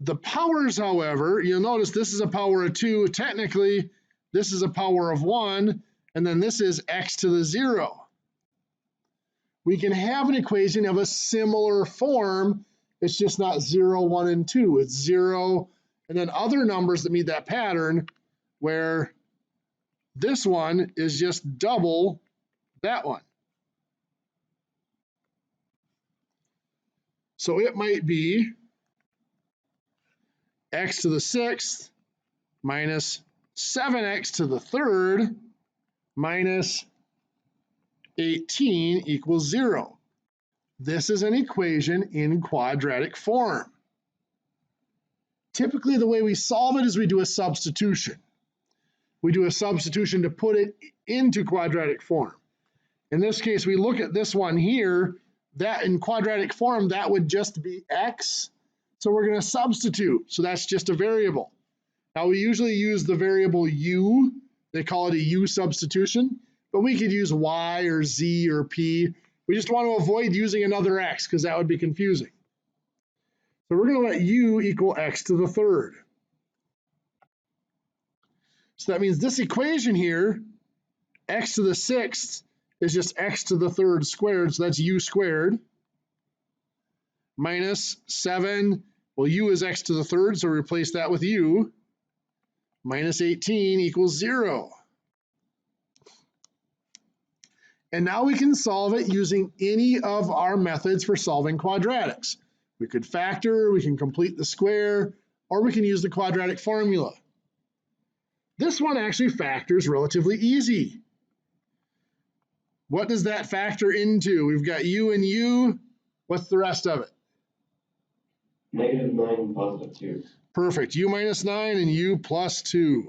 The powers, however, you'll notice this is a power of 2. Technically, this is a power of 1, and then this is x to the 0. We can have an equation of a similar form. It's just not 0, 1, and 2. It's 0, and then other numbers that meet that pattern, where this one is just double that one. So it might be x to the 6th minus 7x to the 3rd minus 18 equals 0. This is an equation in quadratic form. Typically, the way we solve it is we do a substitution. We do a substitution to put it into quadratic form. In this case, we look at this one here, that in quadratic form, that would just be x. So we're going to substitute. So that's just a variable. Now, we usually use the variable u. They call it a u substitution, but we could use y or z or p. We just want to avoid using another x because that would be confusing. So we're going to let u equal x to the third. So that means this equation here, x to the sixth, is just x to the third squared, so that's u squared, minus 7, well, u is x to the third, so replace that with u, minus 18 equals 0. And now we can solve it using any of our methods for solving quadratics. We could factor, we can complete the square, or we can use the quadratic formula. This one actually factors relatively easy. What does that factor into? We've got u and u. What's the rest of it? -9 and +2. Perfect. U minus 9 and u plus 2.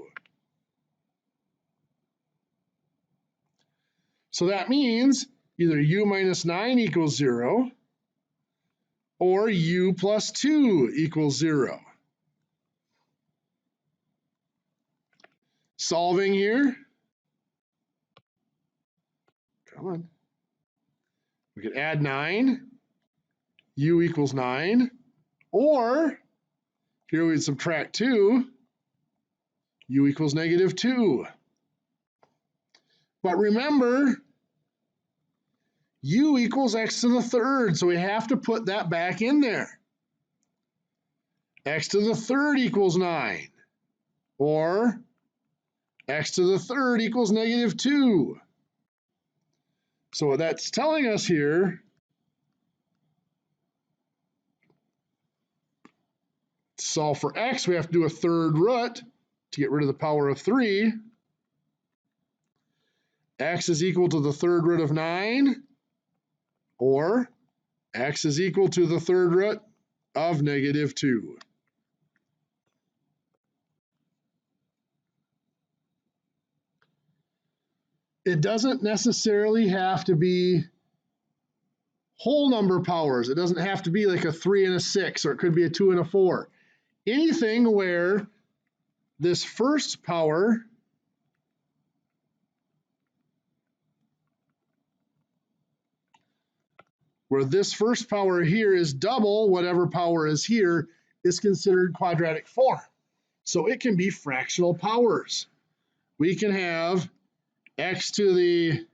So that means either u minus 9 equals 0 or u plus 2 equals 0. Solving here. Come on. We could add 9. U equals 9. Or here we'd subtract 2. U equals -2. But remember, u equals x to the third, so we have to put that back in there. X to the third equals 9. Or x to the third equals -2. So what that's telling us here, to solve for x, we have to do a third root to get rid of the power of 3. X is equal to the third root of 9, or x is equal to the third root of -2. It doesn't necessarily have to be whole number powers. It doesn't have to be like a 3 and a 6, or it could be a 2 and a 4. Anything where this first power here is double whatever power is here is considered quadratic form. So it can be fractional powers. We can have x to the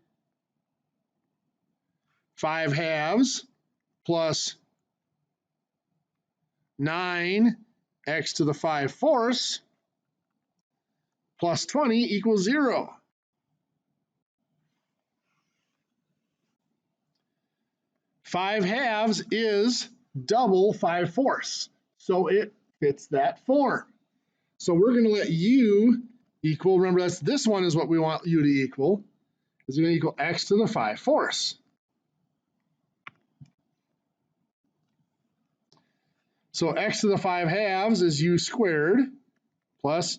5/2 plus 9 x to the 5/4 plus 20 equals 0. Five halves is double 5/4, so it fits that form. So we're going to let u equal, remember this one is what we want u to equal, is going to equal x to the 5/4. So x to the 5/2 is u squared plus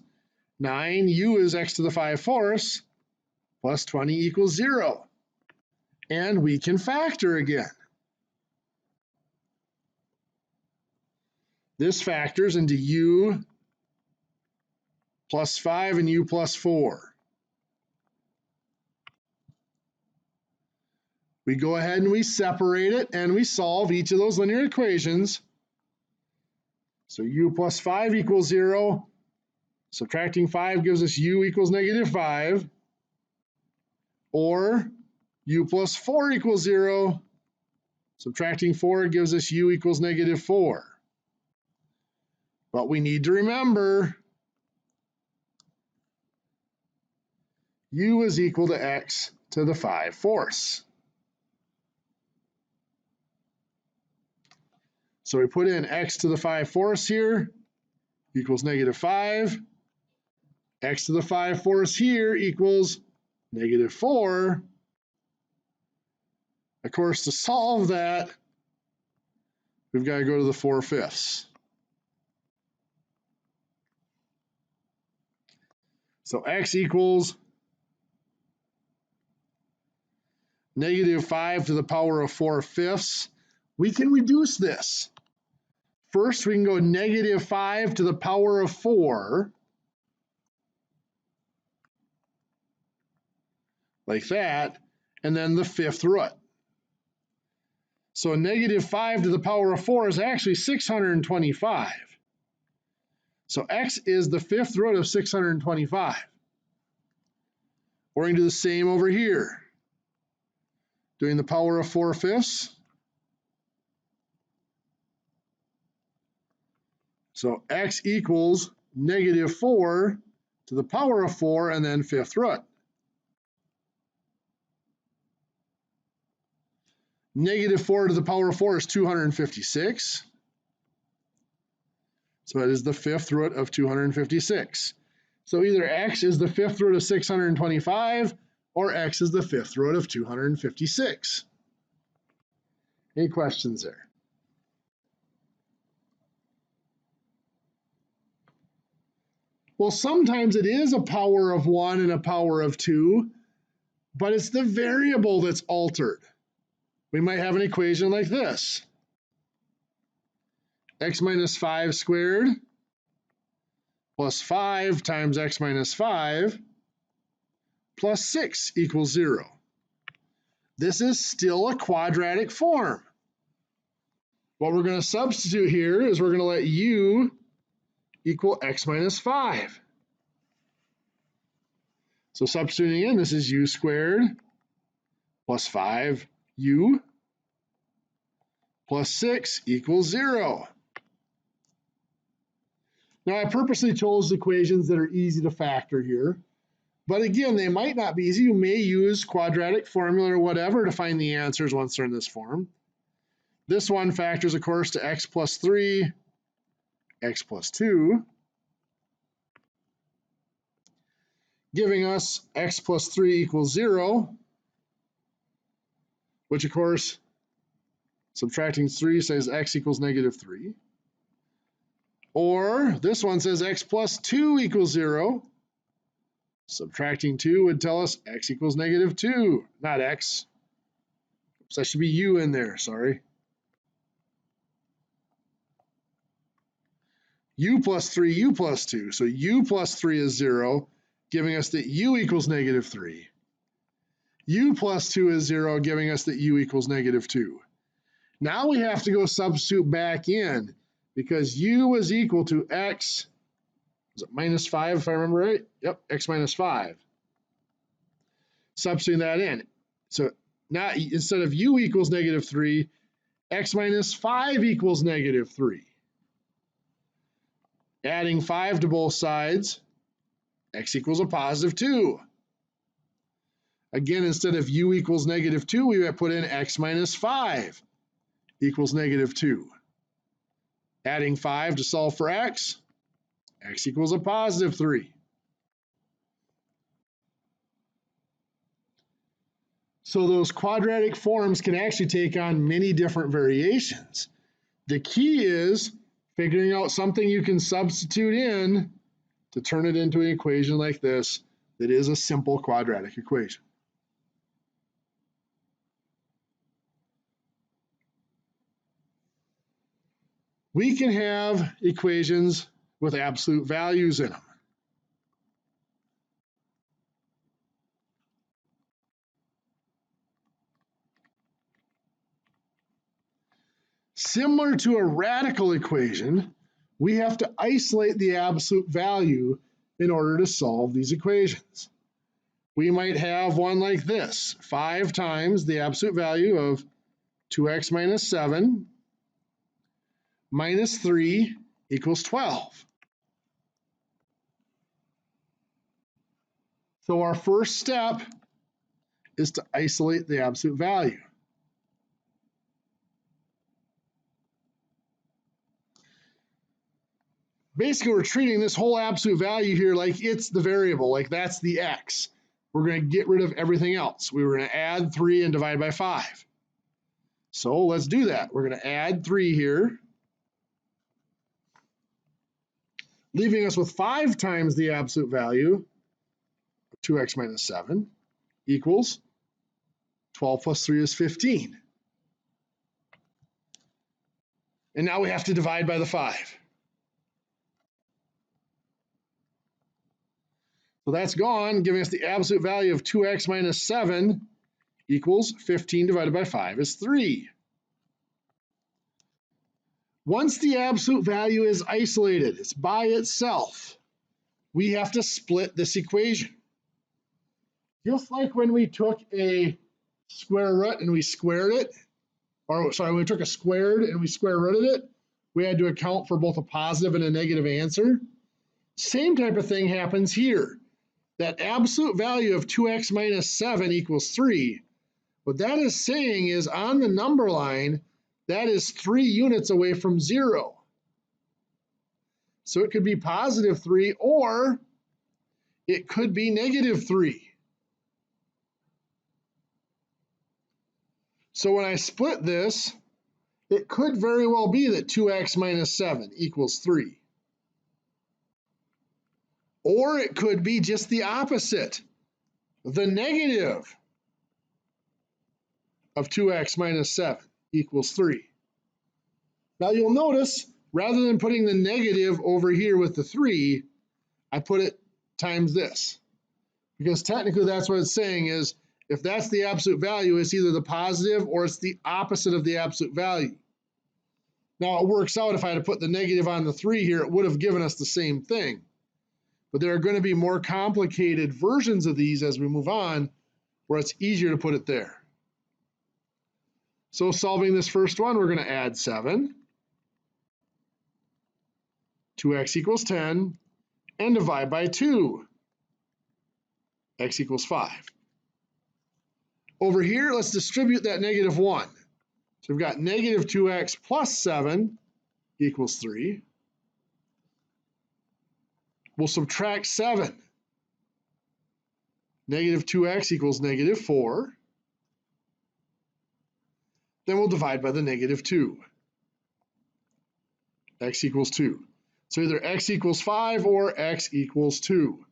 9, u is x to the 5/4 plus 20 equals 0. And we can factor again. This factors into u plus 5 and u plus 4. We go ahead and we separate it and we solve each of those linear equations. So u plus 5 equals 0. Subtracting 5 gives us u equals -5. Or u plus 4 equals 0. Subtracting 4 gives us u equals -4. But we need to remember u is equal to x to the 5/4. So we put in x to the 5/4 here equals -5. X to the 5/4 here equals -4. Of course, to solve that, we've got to go to the 4/5. So x equals -5 to the power of 4/5. We can reduce this. First, we can go -5 to the power of 4, like that, and then the 5th root. So negative 5 to the power of 4 is actually 625. So x is the fifth root of 625. We're going to do the same over here. Doing the power of 4 fifths. So x equals negative 4 to the power of 4 and then fifth root. Negative 4 to the power of 4 is 256. So that is the fifth root of 256. So either x is the fifth root of 625 or x is the fifth root of 256. Any questions there? Well, sometimes it is a power of 1 and a power of 2, but it's the variable that's altered. We might have an equation like this. X minus 5 squared plus 5 times x minus 5 plus 6 equals 0. This is still a quadratic form. What we're going to substitute here is we're going to let u equal x minus 5. So substituting in, this is u squared plus 5u plus 6 equals 0. Now, I purposely chose equations that are easy to factor here. But again, they might not be easy. You may use quadratic formula or whatever to find the answers once they're in this form. This one factors, of course, to x plus 3, x plus 2, giving us x plus 3 equals 0, which, of course, subtracting 3 says x equals negative 3. Or this one says x plus 2 equals 0. Subtracting 2 would tell us x equals negative 2, not x. So that should be u in there, sorry. U plus 3, u plus 2. So u plus 3 is 0, giving us that u equals negative 3. U plus 2 is 0, giving us that u equals negative 2. Now we have to go substitute back in, because u is equal to x, is it minus 5 if I remember right? Yep, x minus 5. Substituting that in. So now instead of u equals negative 3, x minus 5 equals negative 3. Adding 5 to both sides, x equals a positive 2. Again, instead of u equals negative 2, we put in x minus 5 equals negative 2. Adding 5 to solve for x equals a positive 3. So those quadratic forms can actually take on many different variations. The key is figuring out something you can substitute in to turn it into an equation like this that is a simple quadratic equation. We can have equations with absolute values in them. Similar to a radical equation, we have to isolate the absolute value in order to solve these equations. We might have one like this, 5 times the absolute value of 2x minus 7 minus 3 equals 12. So our first step is to isolate the absolute value. Basically, we're treating this whole absolute value here like it's the variable, like that's the x. We're going to get rid of everything else. We were going to add 3 and divide by 5. So let's do that. We're going to add 3 here, leaving us with 5 times the absolute value of 2x minus 7 equals 12 plus 3 is 15. And now we have to divide by the 5. So that's gone, giving us the absolute value of 2x minus 7 equals 15 divided by 5 is 3. Once the absolute value is isolated, it's by itself, we have to split this equation. Just like when we took a square root and we squared it, or sorry, when we took a squared and we square rooted it, we had to account for both a positive and a negative answer. Same type of thing happens here. That absolute value of 2x minus 7 equals 3. What that is saying is on the number line, that is 3 units away from 0. So it could be positive 3 or it could be negative 3. So when I split this, it could very well be that 2x minus 7 equals 3. Or it could be just the opposite, the negative of 2x minus 7 equals 3. Now you'll notice, rather than putting the negative over here with the 3, I put it times this. Because technically that's what it's saying is, if that's the absolute value, it's either the positive or it's the opposite of the absolute value. Now it works out if I had to put the negative on the 3 here, it would have given us the same thing. But there are going to be more complicated versions of these as we move on, where it's easier to put it there. So solving this first one, we're going to add 7. 2x equals 10, and divide by 2. X equals 5. Over here, let's distribute that negative 1. So we've got negative 2x plus 7 equals 3. We'll subtract 7. Negative 2x equals negative 4. Then we'll divide by the negative 2. X equals 2. So either x equals 5 or x equals 2.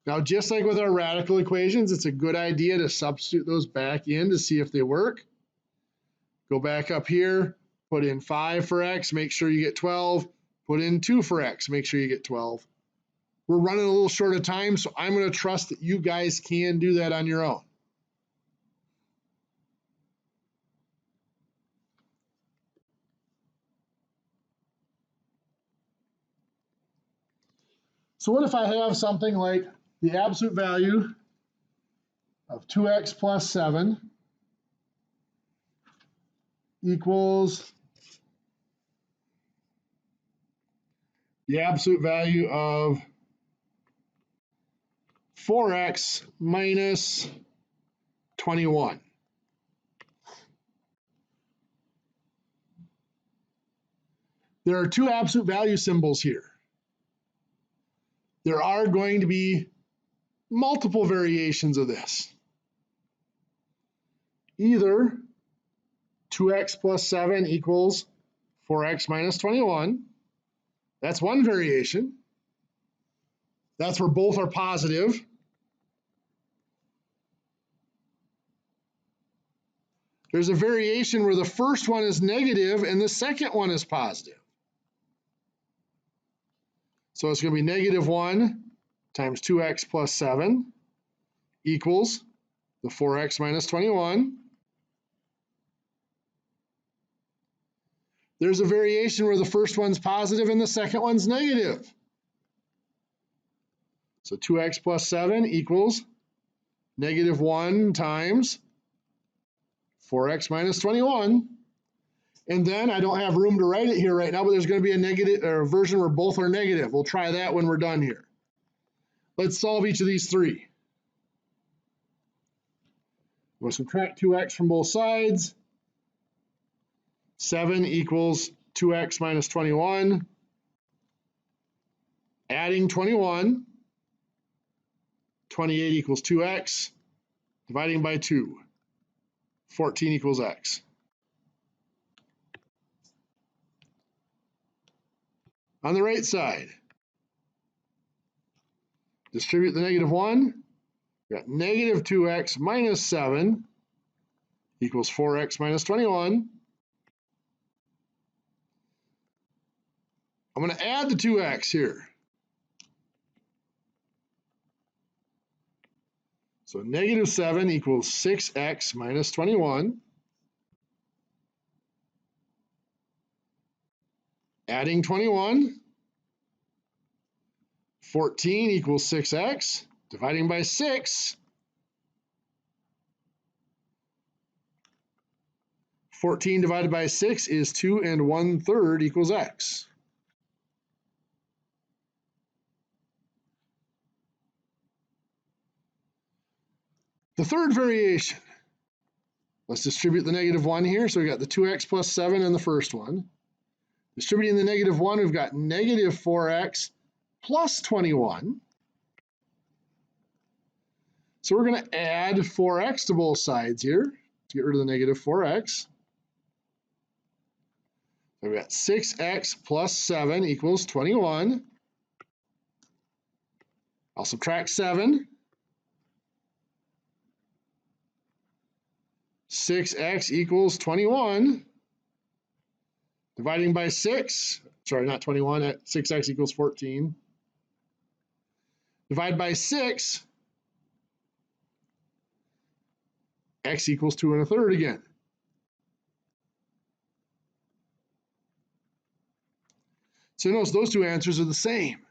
Now, just like with our radical equations, it's a good idea to substitute those back in to see if they work. Go back up here, put in 5 for x, make sure you get 12. Put in 2 for x, make sure you get 12. We're running a little short of time, so I'm going to trust that you guys can do that on your own. So what if I have something like the absolute value of 2x plus 7 equals the absolute value of 4x minus 21. There are two absolute value symbols here. There are going to be multiple variations of this. Either 2x plus 7 equals 4x minus 21. That's one variation. That's where both are positive. There's a variation where the first one is negative and the second one is positive. So it's going to be negative 1 times 2x plus 7 equals the 4x minus 21. There's a variation where the first one's positive and the second one's negative. So 2x plus 7 equals negative 1 times 4x minus 21. And then I don't have room to write it here right now, but there's going to be a negative or a version where both are negative. We'll try that when we're done here. Let's solve each of these three. We'll subtract 2x from both sides. 7 equals 2x minus 21. Adding 21. 28 equals 2x. Dividing by 2. 14 equals x. On the right side, distribute the negative 1. We got negative 2x minus 7 equals 4x minus 21. I'm going to add the 2x here. So negative 7 equals 6x minus 21. adding 21. 14 equals 6x. Dividing by 6. 14 divided by 6 is 2 1/3 equals x. The third variation. Let's distribute the -1 here. So we got the 2x plus 7 in the first one. Distributing the -1, we've got -4x plus 21. So we're going to add 4x to both sides here to get rid of the -4x. So we've got 6x plus 7 equals 21. I'll subtract 7. 6x equals 21. Dividing by 6, sorry, not 21, 6x equals 14. Divide by 6, x equals 2 1/3 again. So notice those two answers are the same.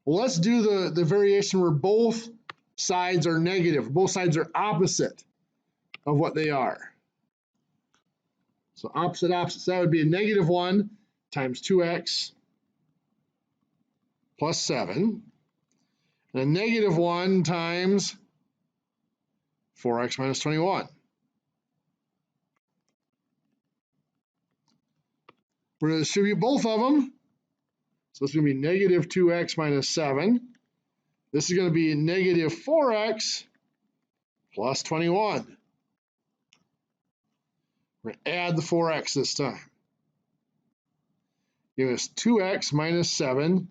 Well, let's do the variation where both sides are negative. Both sides are opposite of what they are. So opposite, opposite. So that would be a -1 times 2x plus 7. And a -1 times 4x minus 21. We're going to distribute both of them. So it's going to be -2x minus 7. This is going to be -4x plus 21. We're going to add the 4x this time. Give us 2x minus 7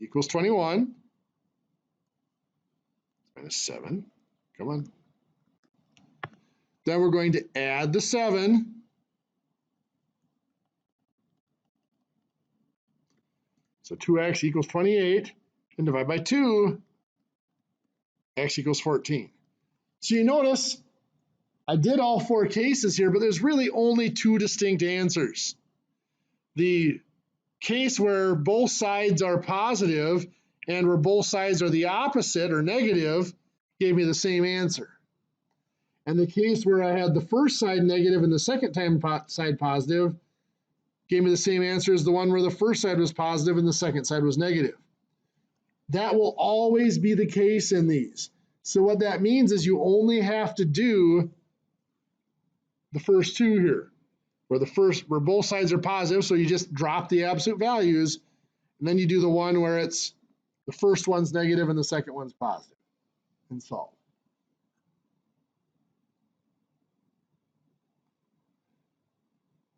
equals 21. Minus 7. Come on. Then we're going to add the 7. So 2x equals 28. And divide by 2. X equals 14. So you notice I did all 4 cases here, but there's really only 2 distinct answers. The case where both sides are positive and where both sides are the opposite or negative gave me the same answer. And the case where I had the first side negative and the second side positive gave me the same answer as the one where the first side was positive and the second side was negative. That will always be the case in these. So what that means is you only have to do the first two here, where both sides are positive, so you just drop the absolute values, and then you do the one where it's the first one's negative and the second one's positive, and solve.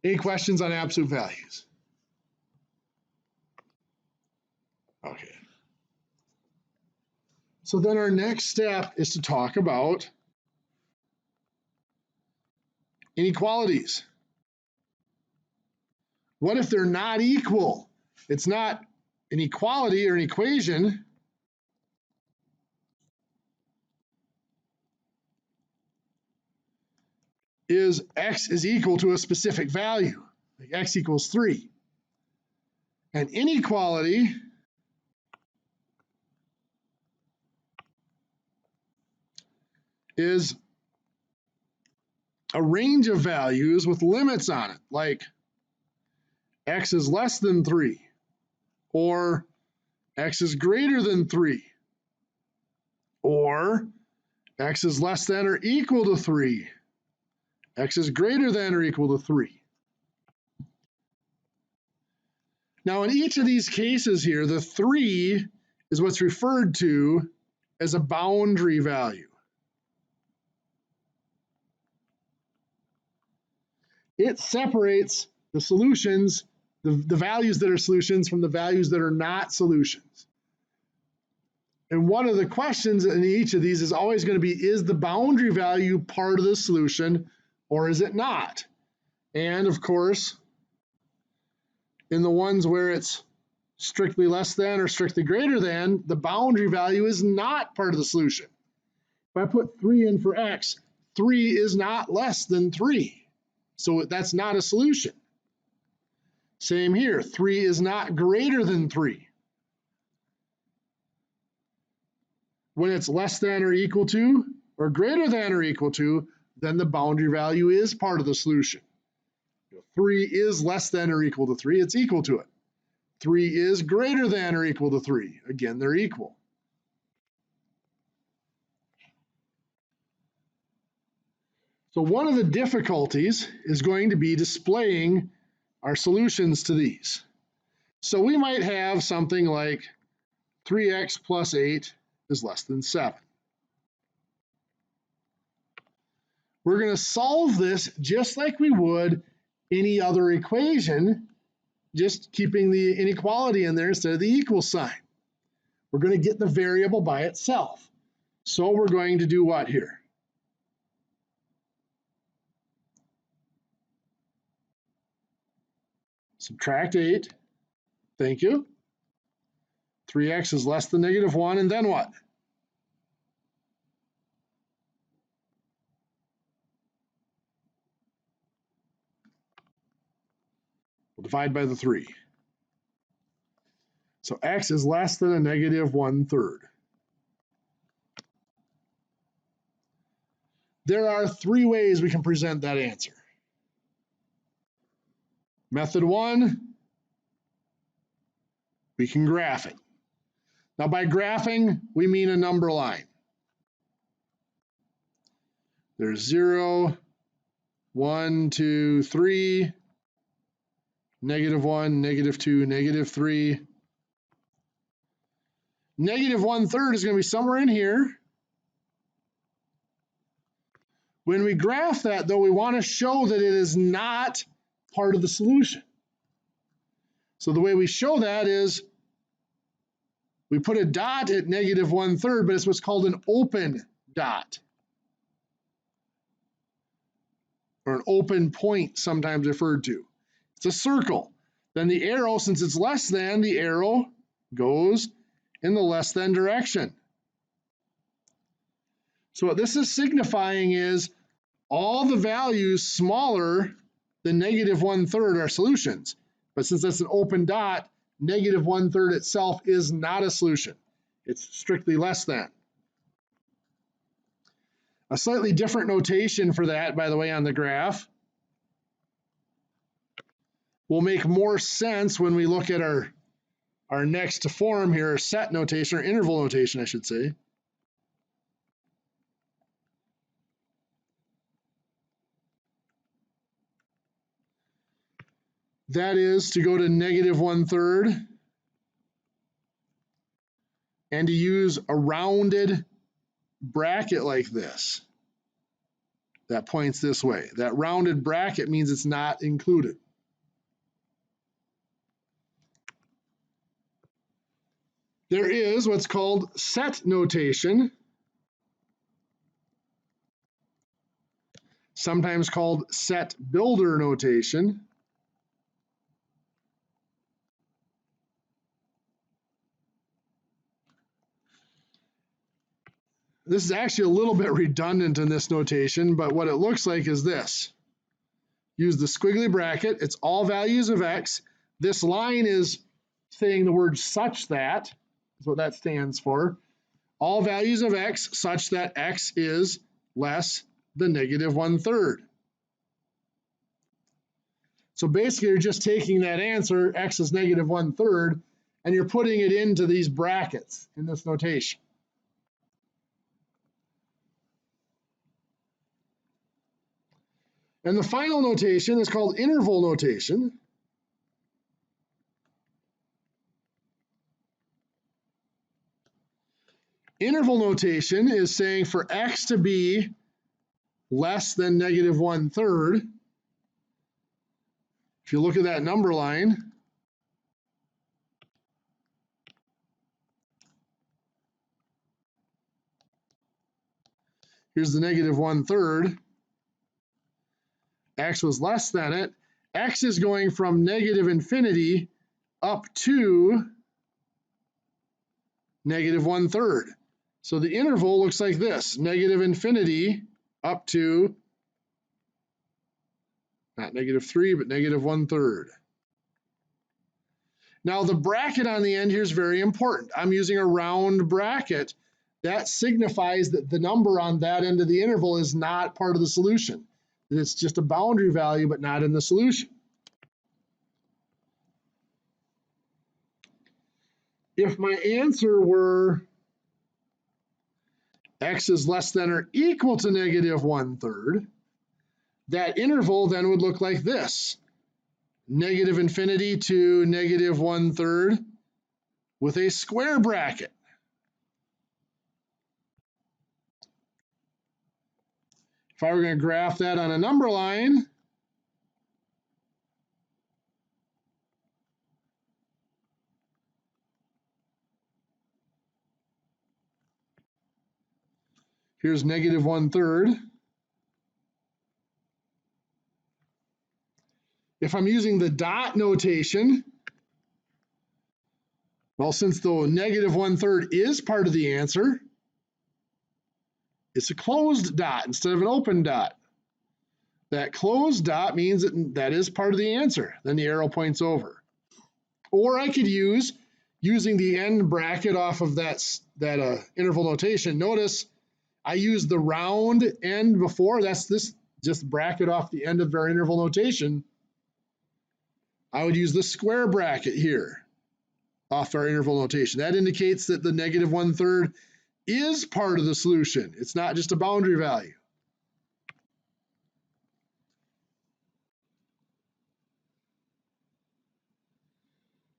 Any questions on absolute values? Okay. So then our next step is to talk about inequalities. What if they're not equal? It's not an equality or an equation. Is x is equal to a specific value, like x equals 3. An inequality is a range of values with limits on it, like x is less than 3, or x is greater than 3, or x is less than or equal to 3, x is greater than or equal to 3. Now in each of these cases here, the 3 is what's referred to as a boundary value. It separates the solutions, the values that are solutions from the values that are not solutions. And one of the questions in each of these is always going to be, is the boundary value part of the solution or is it not? And of course, in the ones where it's strictly less than or strictly greater than, the boundary value is not part of the solution. If I put 3 in for x, 3 is not less than 3. So that's not a solution. Same here, 3 is not greater than 3. When it's less than or equal to, or greater than or equal to, then the boundary value is part of the solution. 3 is less than or equal to 3, it's equal to it. 3 is greater than or equal to 3, again, they're equal. So one of the difficulties is going to be displaying our solutions to these. So we might have something like 3x plus 8 is less than 7. We're going to solve this just like we would any other equation, just keeping the inequality in there instead of the equal sign. We're going to get the variable by itself. So we're going to do what here? Subtract 8. Thank you. 3x is less than negative 1, and then what? We'll divide by the 3. So x is less than a negative 1/3. There are 3 ways we can present that answer. Method 1, we can graph it. Now by graphing, we mean a number line. There's 0, 1, 2, 3, negative 1, negative 2, negative 3. Negative 1/3 is going to be somewhere in here. When we graph that, though, we want to show that it is not part of the solution. So the way we show that is we put a dot at negative 1/3, but it's what's called an open dot, or an open point, sometimes referred to. It's a circle. Then the arrow, since it's less than, the arrow goes in the less than direction. So what this is signifying is all the values smaller than negative 1/3 are solutions. But since that's an open dot, negative 1/3 itself is not a solution. It's strictly less than. A slightly different notation for that, by the way, on the graph will make more sense when we look at our next form here, set notation, or interval notation, I should say. That is to go to negative 1/3 and to use a rounded bracket like this that points this way. That rounded bracket means it's not included. There is what's called set notation, sometimes called set builder notation. This is actually a little bit redundant in this notation, but what it looks like is this. Use the squiggly bracket. It's all values of x. This line is saying the word such that, is what that stands for. All values of x such that x is less than negative 1/3. So basically, you're just taking that answer, x is negative 1/3, and you're putting it into these brackets in this notation. And the final notation is called interval notation. Interval notation is saying for x to be less than negative 1/3, if you look at that number line, here's the negative 1/3, x was less than it, x is going from negative infinity up to negative 1/3. So the interval looks like this, negative infinity up to, not negative 3, but negative 1/3. Now the bracket on the end here is very important. I'm using a round bracket. That signifies that the number on that end of the interval is not part of the solution. It's just a boundary value, but not in the solution. If my answer were x is less than or equal to negative 1/3, that interval then would look like this. Negative infinity to negative 1/3 with a square bracket. If I were going to graph that on a number line, here's negative 1/3. If I'm using the dot notation, well, since the negative 1/3 is part of the answer, it's a closed dot instead of an open dot. That closed dot means that is part of the answer. Then the arrow points over. Or I could using the end bracket off of that interval notation. Notice I used the round end before. That's this just bracket off the end of our interval notation. I would use the square bracket here off our interval notation. That indicates that the negative 1/3 is part of the solution. It's not just a boundary value.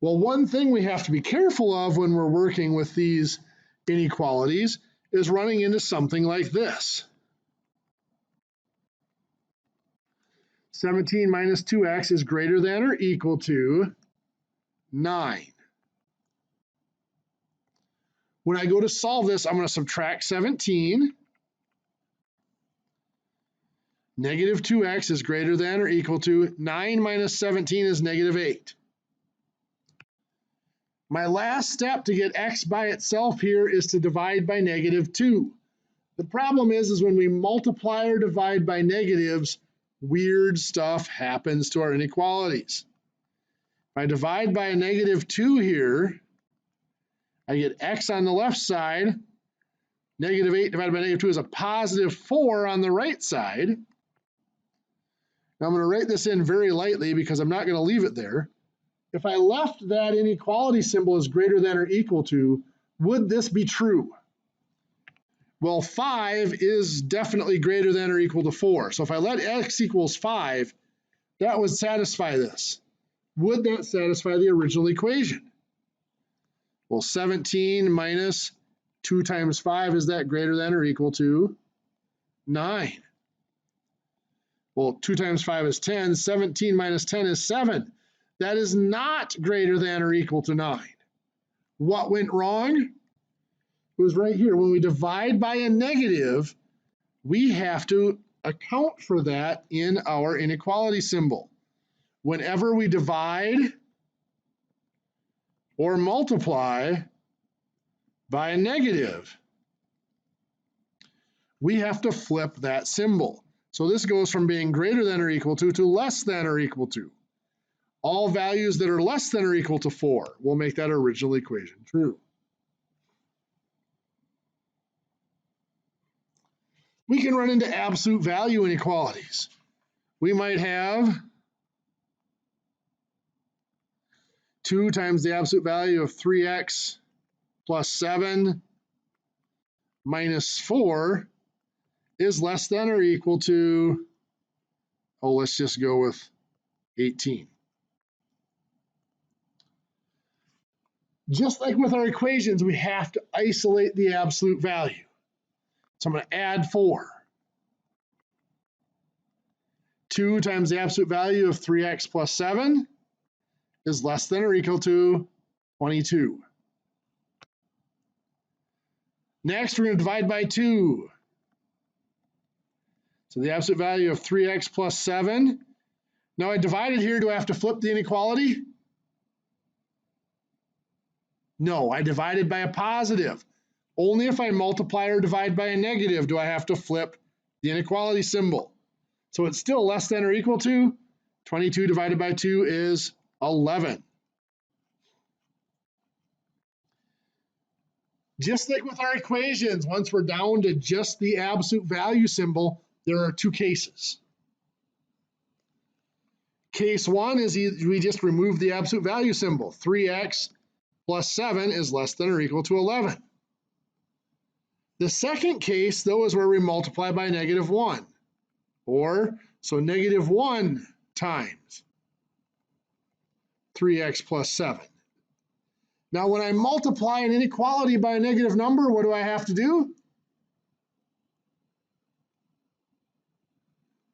Well, one thing we have to be careful of when we're working with these inequalities is running into something like this. 17 minus 2x is greater than or equal to 9. When I go to solve this, I'm going to subtract 17. Negative 2x is greater than or equal to 9 minus 17 is negative 8. My last step to get x by itself here is to divide by negative 2. The problem is when we multiply or divide by negatives, weird stuff happens to our inequalities. If I divide by a negative 2 here, I get x on the left side. Negative 8 divided by negative 2 is a positive 4 on the right side. Now I'm going to write this in very lightly because I'm not going to leave it there. If I left that inequality symbol as greater than or equal to, would this be true? Well, 5 is definitely greater than or equal to 4. So if I let x equals 5, that would satisfy this. Would that satisfy the original equation? Well, 17 minus 2 times 5, is that greater than or equal to 9? Well, 2 times 5 is 10. 17 minus 10 is 7. That is not greater than or equal to 9. What went wrong? It was right here. When we divide by a negative, we have to account for that in our inequality symbol. Whenever we divide or multiply by a negative, we have to flip that symbol. So this goes from being greater than or equal to less than or equal to. All values that are less than or equal to 4 will make that original equation true. We can run into absolute value inequalities. We might have 2 times the absolute value of 3x plus 7 minus 4 is less than or equal to, oh, let's just go with 18. Just like with our equations, we have to isolate the absolute value. So I'm going to add 4. 2 times the absolute value of 3x plus 7 is less than or equal to 22. Next, we're going to divide by 2. So the absolute value of 3x plus 7. Now I divided here. Do I have to flip the inequality? No, I divided by a positive. Only if I multiply or divide by a negative do I have to flip the inequality symbol. So it's still less than or equal to 22 divided by 2 is 11. Just like with our equations, once we're down to just the absolute value symbol, there are two cases. Case one is we just remove the absolute value symbol. 3x plus 7 is less than or equal to 11. The second case, though, is where we multiply by -1. Or, so -1 times 3x plus 7. Now, when I multiply an inequality by a negative number, what do I have to do?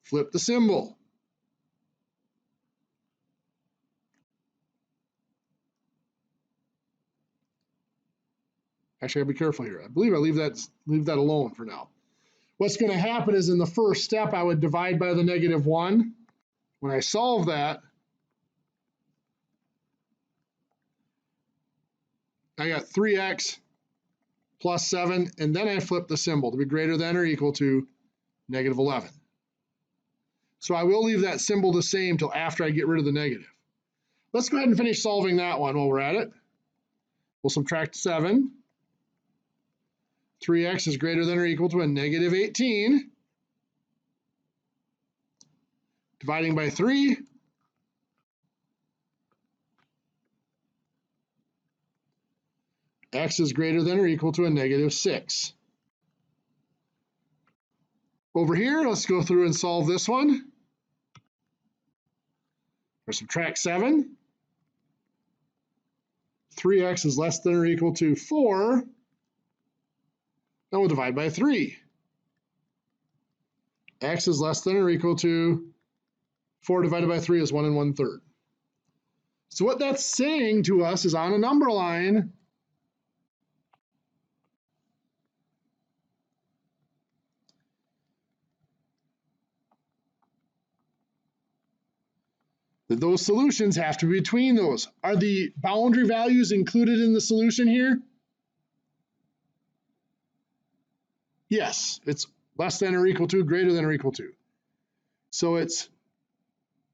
Flip the symbol. Actually, I gotta be careful here. I believe I leave that alone for now. What's going to happen is in the first step, I would divide by the -1. When I solve that, I got 3x plus 7, and then I flip the symbol to be greater than or equal to -11. So I will leave that symbol the same until after I get rid of the negative. Let's go ahead and finish solving that one while we're at it. We'll subtract 7. 3x is greater than or equal to a -18. Dividing by 3. X is greater than or equal to a -6. Over here, let's go through and solve this one. Or subtract 7. 3x is less than or equal to 4. Then we'll divide by 3. X is less than or equal to 4 divided by 3 is 1 1/3. So what that's saying to us is on a number line, that those solutions have to be between those. Are the boundary values included in the solution here? Yes, it's less than or equal to, greater than or equal to. So it's,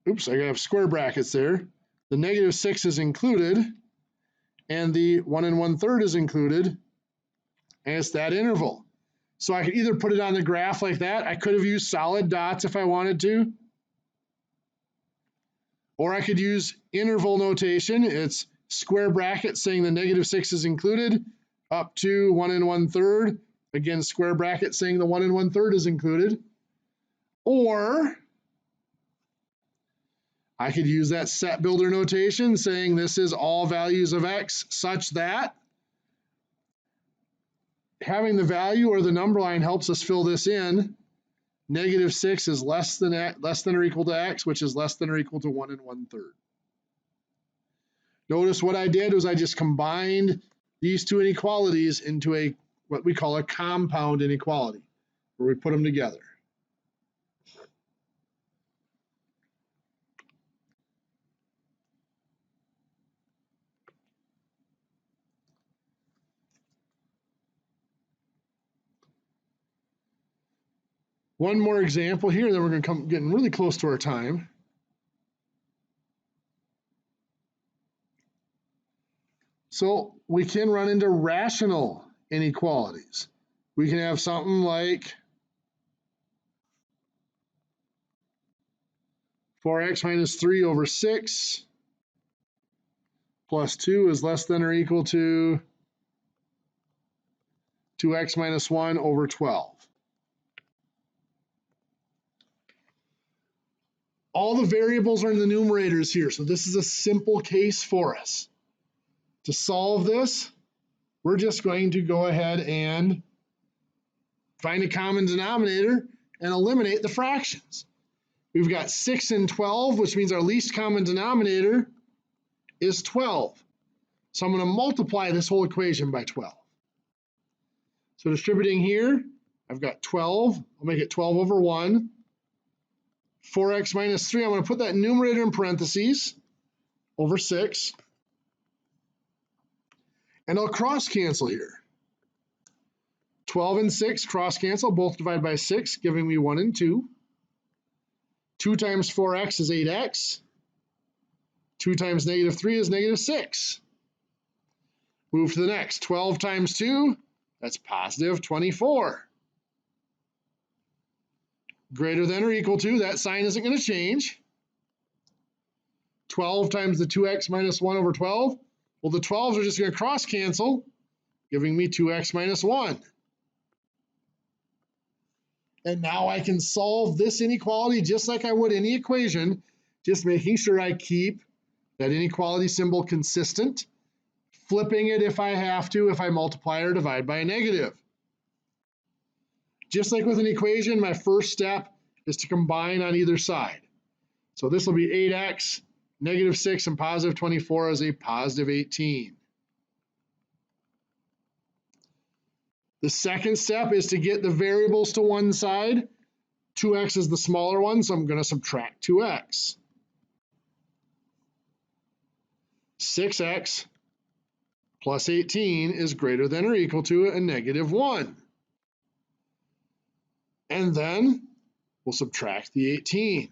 oops, I have square brackets there. The -6 is included, and the 1 1/3 is included, and it's that interval. So I could either put it on the graph like that. I could have used solid dots if I wanted to. Or I could use interval notation. It's square bracket saying the -6 is included, up to 1 1/3. Again, square bracket saying the 1 1/3 is included. Or I could use that set builder notation saying this is all values of x such that having the value or the number line helps us fill this in. -6 is less than or equal to x, which is less than or equal to 1 1/3. Notice what I did was I just combined these two inequalities into what we call a compound inequality, where we put them together. One more example here, then we're going to come getting really close to our time. So we can run into rational inequalities. We can have something like 4x minus 3 over 6 plus 2 is less than or equal to 2x minus 1 over 12. All the variables are in the numerators here, so this is a simple case for us. To solve this, we're just going to go ahead and find a common denominator and eliminate the fractions. We've got 6 and 12, which means our least common denominator is 12. So I'm going to multiply this whole equation by 12. So distributing here, I've got 12. I'll make it 12 over 1. 4x minus 3, I'm going to put that numerator in parentheses over 6. And I'll cross cancel here. 12 and 6 cross cancel, both divide by 6, giving me 1 and 2. 2 times 4x is 8x. 2 times -3 is -6. Move to the next. 12 times 2 That's positive 24. Greater than or equal to, that sign isn't going to change. 12 times the 2x minus 1 over 12. Well, the 12s are just going to cross cancel, giving me 2x minus 1. And now I can solve this inequality just like I would any equation, just making sure I keep that inequality symbol consistent, flipping it if I have to, if I multiply or divide by a negative. Just like with an equation, my first step is to combine on either side. So this will be 8x, negative 6, and positive 24 is a positive 18. The second step is to get the variables to one side. 2x is the smaller one, so I'm going to subtract 2x. 6x plus 18 is greater than or equal to a negative 1. And then we'll subtract the 18.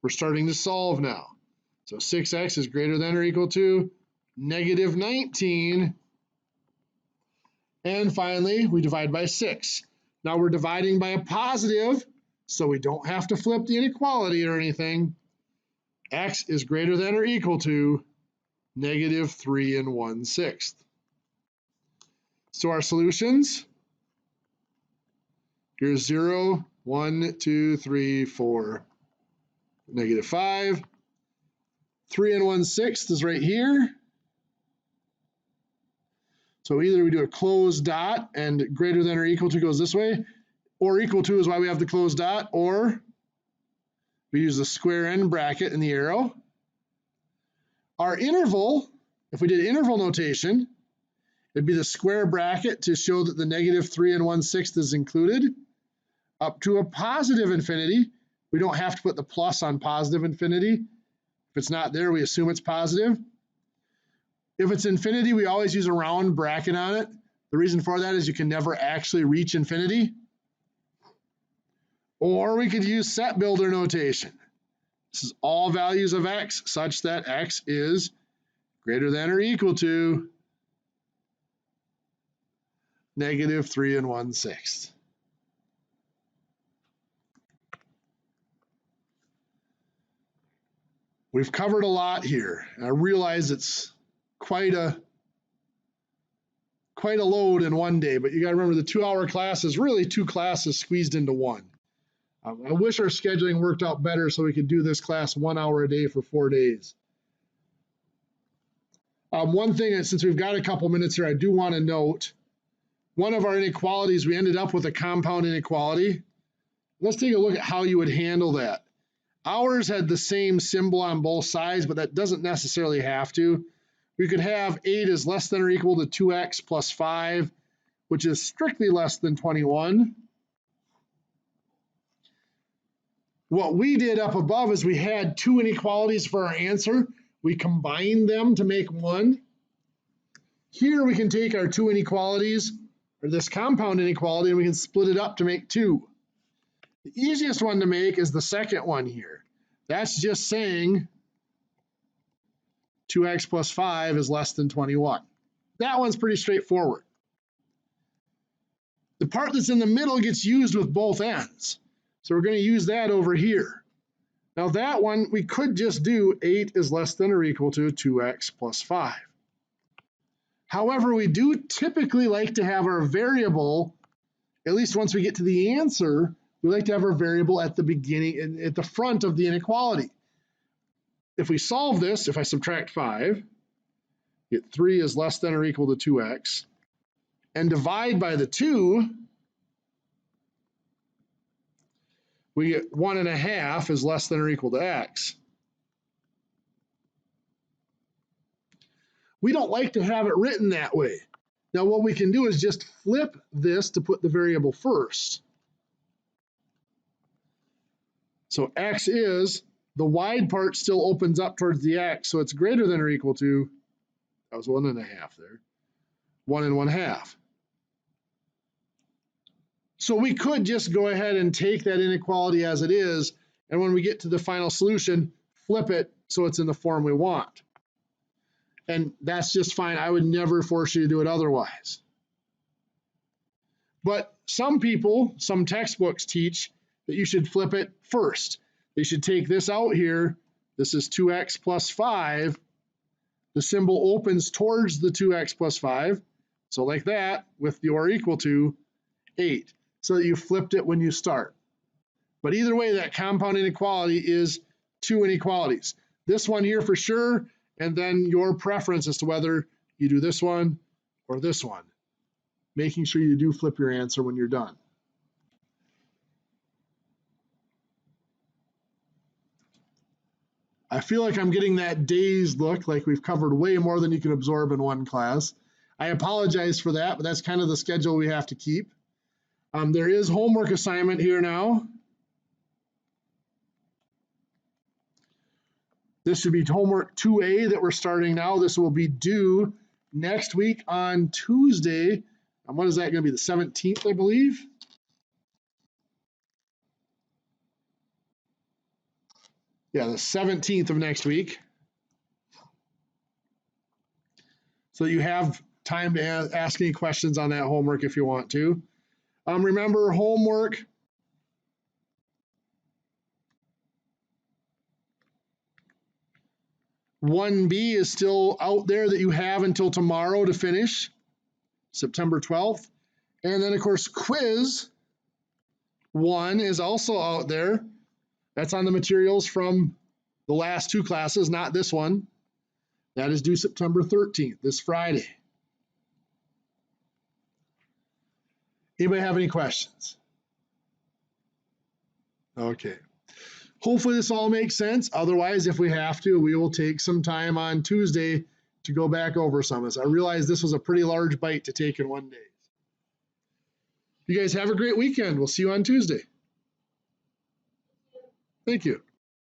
We're starting to solve now. So 6x is greater than or equal to negative 19. And finally, we divide by 6. Now we're dividing by a positive, so we don't have to flip the inequality or anything. X is greater than or equal to negative 3 1/6. So our solutions, here's 0, 1, 2, 3, 4, negative 5. 3 1/6 is right here. So either we do a closed dot and greater than or equal to goes this way, or equal to is why we have the closed dot, or we use the square end bracket in the arrow. Our interval, if we did interval notation, it'd be the square bracket to show that the negative 3 1/6 is included, up to a positive infinity. We don't have to put the plus on positive infinity. If it's not there, we assume it's positive. If it's infinity, we always use a round bracket on it. The reason for that is you can never actually reach infinity. Or we could use set builder notation. This is all values of x such that x is greater than or equal to negative 3 1/6. We've covered a lot here. I realize it's quite a load in one day, but you got to remember the 2-hour class is really 2 classes squeezed into one. I wish our scheduling worked out better so we could do this class 1 hour a day for 4 days. One thing, since we've got a couple minutes here, I do want to note, one of our inequalities, we ended up with a compound inequality. Let's take a look at how you would handle that. Ours had the same symbol on both sides, but that doesn't necessarily have to. We could have 8 is less than or equal to 2x plus 5, which is strictly less than 21. What we did up above is we had 2 inequalities for our answer. We combined them to make one. Here we can take our 2 inequalities, or this compound inequality, and we can split it up to make 2. The easiest one to make is the second one here. That's just saying 2x plus 5 is less than 21. That one's pretty straightforward. The part that's in the middle gets used with both ends. So we're going to use that over here. Now that one, we could just do 8 is less than or equal to 2x plus 5. However, we do typically like to have our variable, at least once we get to the answer, we like to have our variable at the beginning, at the front of the inequality. If we solve this, if I subtract 5, get 3 is less than or equal to 2x, and divide by the 2, we get 1.5 is less than or equal to x. We don't like to have it written that way. Now what we can do is just flip this to put the variable first. So x is, the wide part still opens up towards the x, so it's greater than or equal to, that was 1.5 there, 1 1/2. So we could just go ahead and take that inequality as it is, and when we get to the final solution, flip it so it's in the form we want. And that's just fine. I would never force you to do it otherwise. But some people, some textbooks teach that you should flip it first. They should take this out here. This is 2x plus 5. The symbol opens towards the 2x plus 5. So like that, with the or equal to 8. So that you flipped it when you start. But either way, that compound inequality is two inequalities. This one here for sure, and then your preference as to whether you do this one or this one. Making sure you do flip your answer when you're done. I feel like I'm getting that dazed look, like we've covered way more than you can absorb in one class. I apologize for that, but that's kind of the schedule we have to keep. There is homework assignment here now. This should be homework 2A that we're starting now. This will be due next week on Tuesday. What is that going to be, the 17th, I believe? Yeah, the 17th of next week. So you have time to ask any questions on that homework if you want to. Remember, homework 1B is still out there that you have until tomorrow to finish, September 12th. And then, of course, quiz 1 is also out there. That's on the materials from the last two classes, not this one. That is due September 13th, this Friday. Anybody have any questions? Okay. Hopefully this all makes sense. Otherwise, if we have to, we will take some time on Tuesday to go back over some of this. I realize this was a pretty large bite to take in one day. You guys have a great weekend. We'll see you on Tuesday. Thank you.